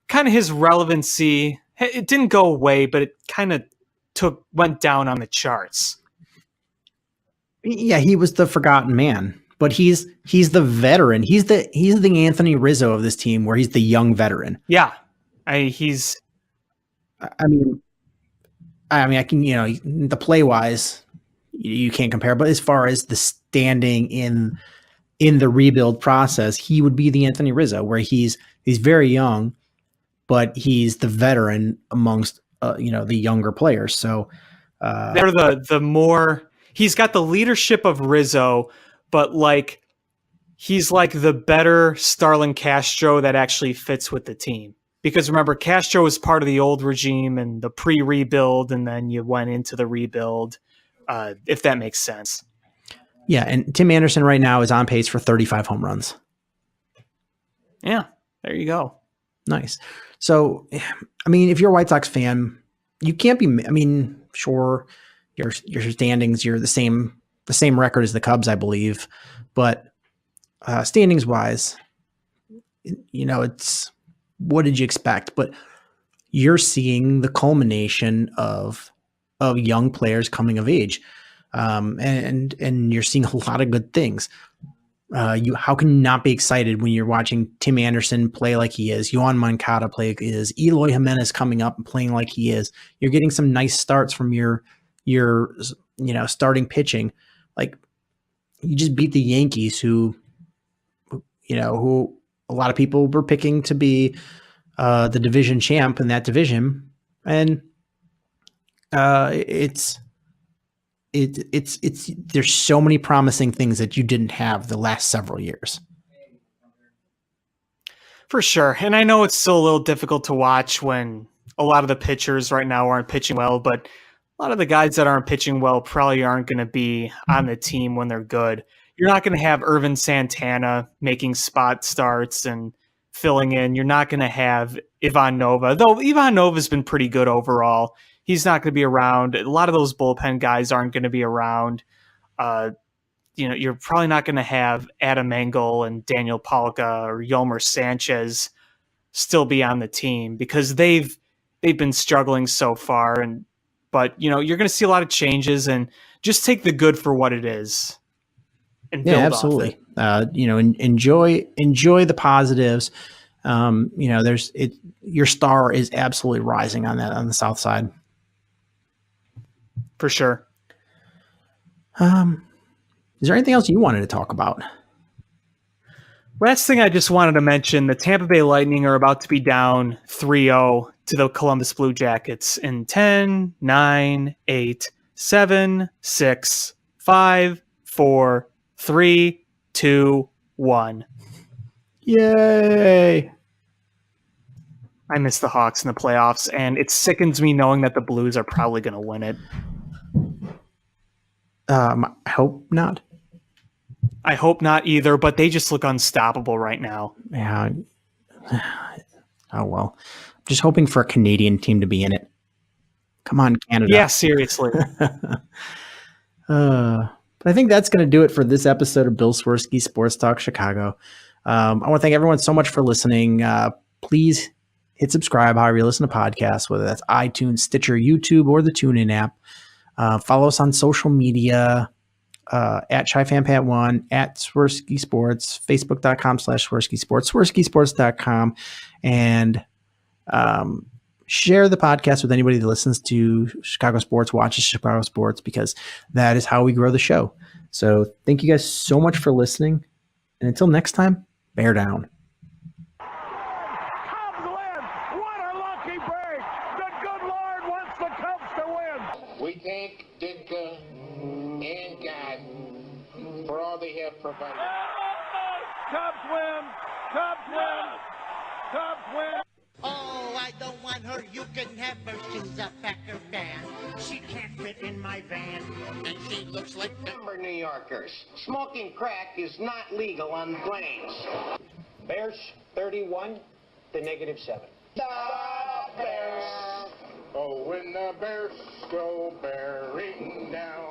kind of his relevancy, it didn't go away, but it kind of went down on the charts. Yeah, he was the forgotten man, but he's the veteran. He's the Anthony Rizzo of this team, where he's the young veteran. Yeah, I mean, I can, the play wise, you can't compare, but as far as the standing in the rebuild process, he would be the Anthony Rizzo, where he's very young, but he's the veteran amongst the younger players. So they're the more. He's got the leadership of Rizzo, but like he's like the better Starlin Castro that actually fits with the team. Because remember, Castro was part of the old regime and the pre-rebuild, and then you went into the rebuild, if that makes sense. Yeah, and Tim Anderson right now is on pace for 35 home runs. Yeah, there you go. Nice. So, I mean, if you're a White Sox fan, you can't be. I mean, sure, your standings, you're the same record as the Cubs, I believe, but standings wise, it's what did you expect? But you're seeing the culmination of young players coming of age, and you're seeing a lot of good things. How can you not be excited when you're watching Tim Anderson play like he is, Yoan Moncada play like he is, Eloy Jimenez coming up and playing like he is? You're getting some nice starts from your starting pitching. Like, you just beat the Yankees, who a lot of people were picking to be the division champ in that division, and it's there's so many promising things that you didn't have the last several years. For sure. And I know it's still a little difficult to watch when a lot of the pitchers right now aren't pitching well, but a lot of the guys that aren't pitching well probably aren't going to be on the team when they're good. You're not going to have Irvin Santana making spot starts and filling in. You're not going to have Ivan Nova, though Ivan Nova's been pretty good overall. He's not going to be around. A lot of those bullpen guys aren't going to be around. You're probably not going to have Adam Engel and Daniel Palka or Yolmer Sanchez still be on the team, because they've been struggling so far. But you're going to see a lot of changes, and just take the good for what it is. And build absolutely. off it. Enjoy the positives. Your star is absolutely rising on the South side. For sure. Is there anything else you wanted to talk about? Last thing I just wanted to mention, the Tampa Bay Lightning are about to be down 3-0 to the Columbus Blue Jackets in 10, 9, 8, 7, 6, 5, 4, 3, 2, 1. Yay! I miss the Hawks in the playoffs, and it sickens me knowing that the Blues are probably going to win it. I hope not. I hope not either, but they just look unstoppable right now. Yeah. Oh, well. I'm just hoping for a Canadian team to be in it. Come on, Canada. Yeah, seriously. But I think that's going to do it for this episode of Bill Swirsky Sports Talk Chicago. I want to thank everyone so much for listening. Please hit subscribe however you listen to podcasts, whether that's iTunes, Stitcher, YouTube, or the TuneIn app. Follow us on social media, at ChiFanPat1, at Swirsky Sports, Facebook.com/Swirsky Sports, SwirskySports.com, and share the podcast with anybody that listens to Chicago sports, watches Chicago sports, because that is how we grow the show. So thank you guys so much for listening. And until next time, bear down. Cubs win! What a lucky break! The good Lord wants the Cubs to win! We thank Ditka and God for all they have provided. Cubs win! Cubs win. Cubs win. Oh, I don't want her. You can have her. She's a Packer fan. She can't fit in my van. And she looks like Remember, New Yorkers, smoking crack is not legal on planes. Bears 31 to -7. The Bears. Oh, when the Bears go bearing down.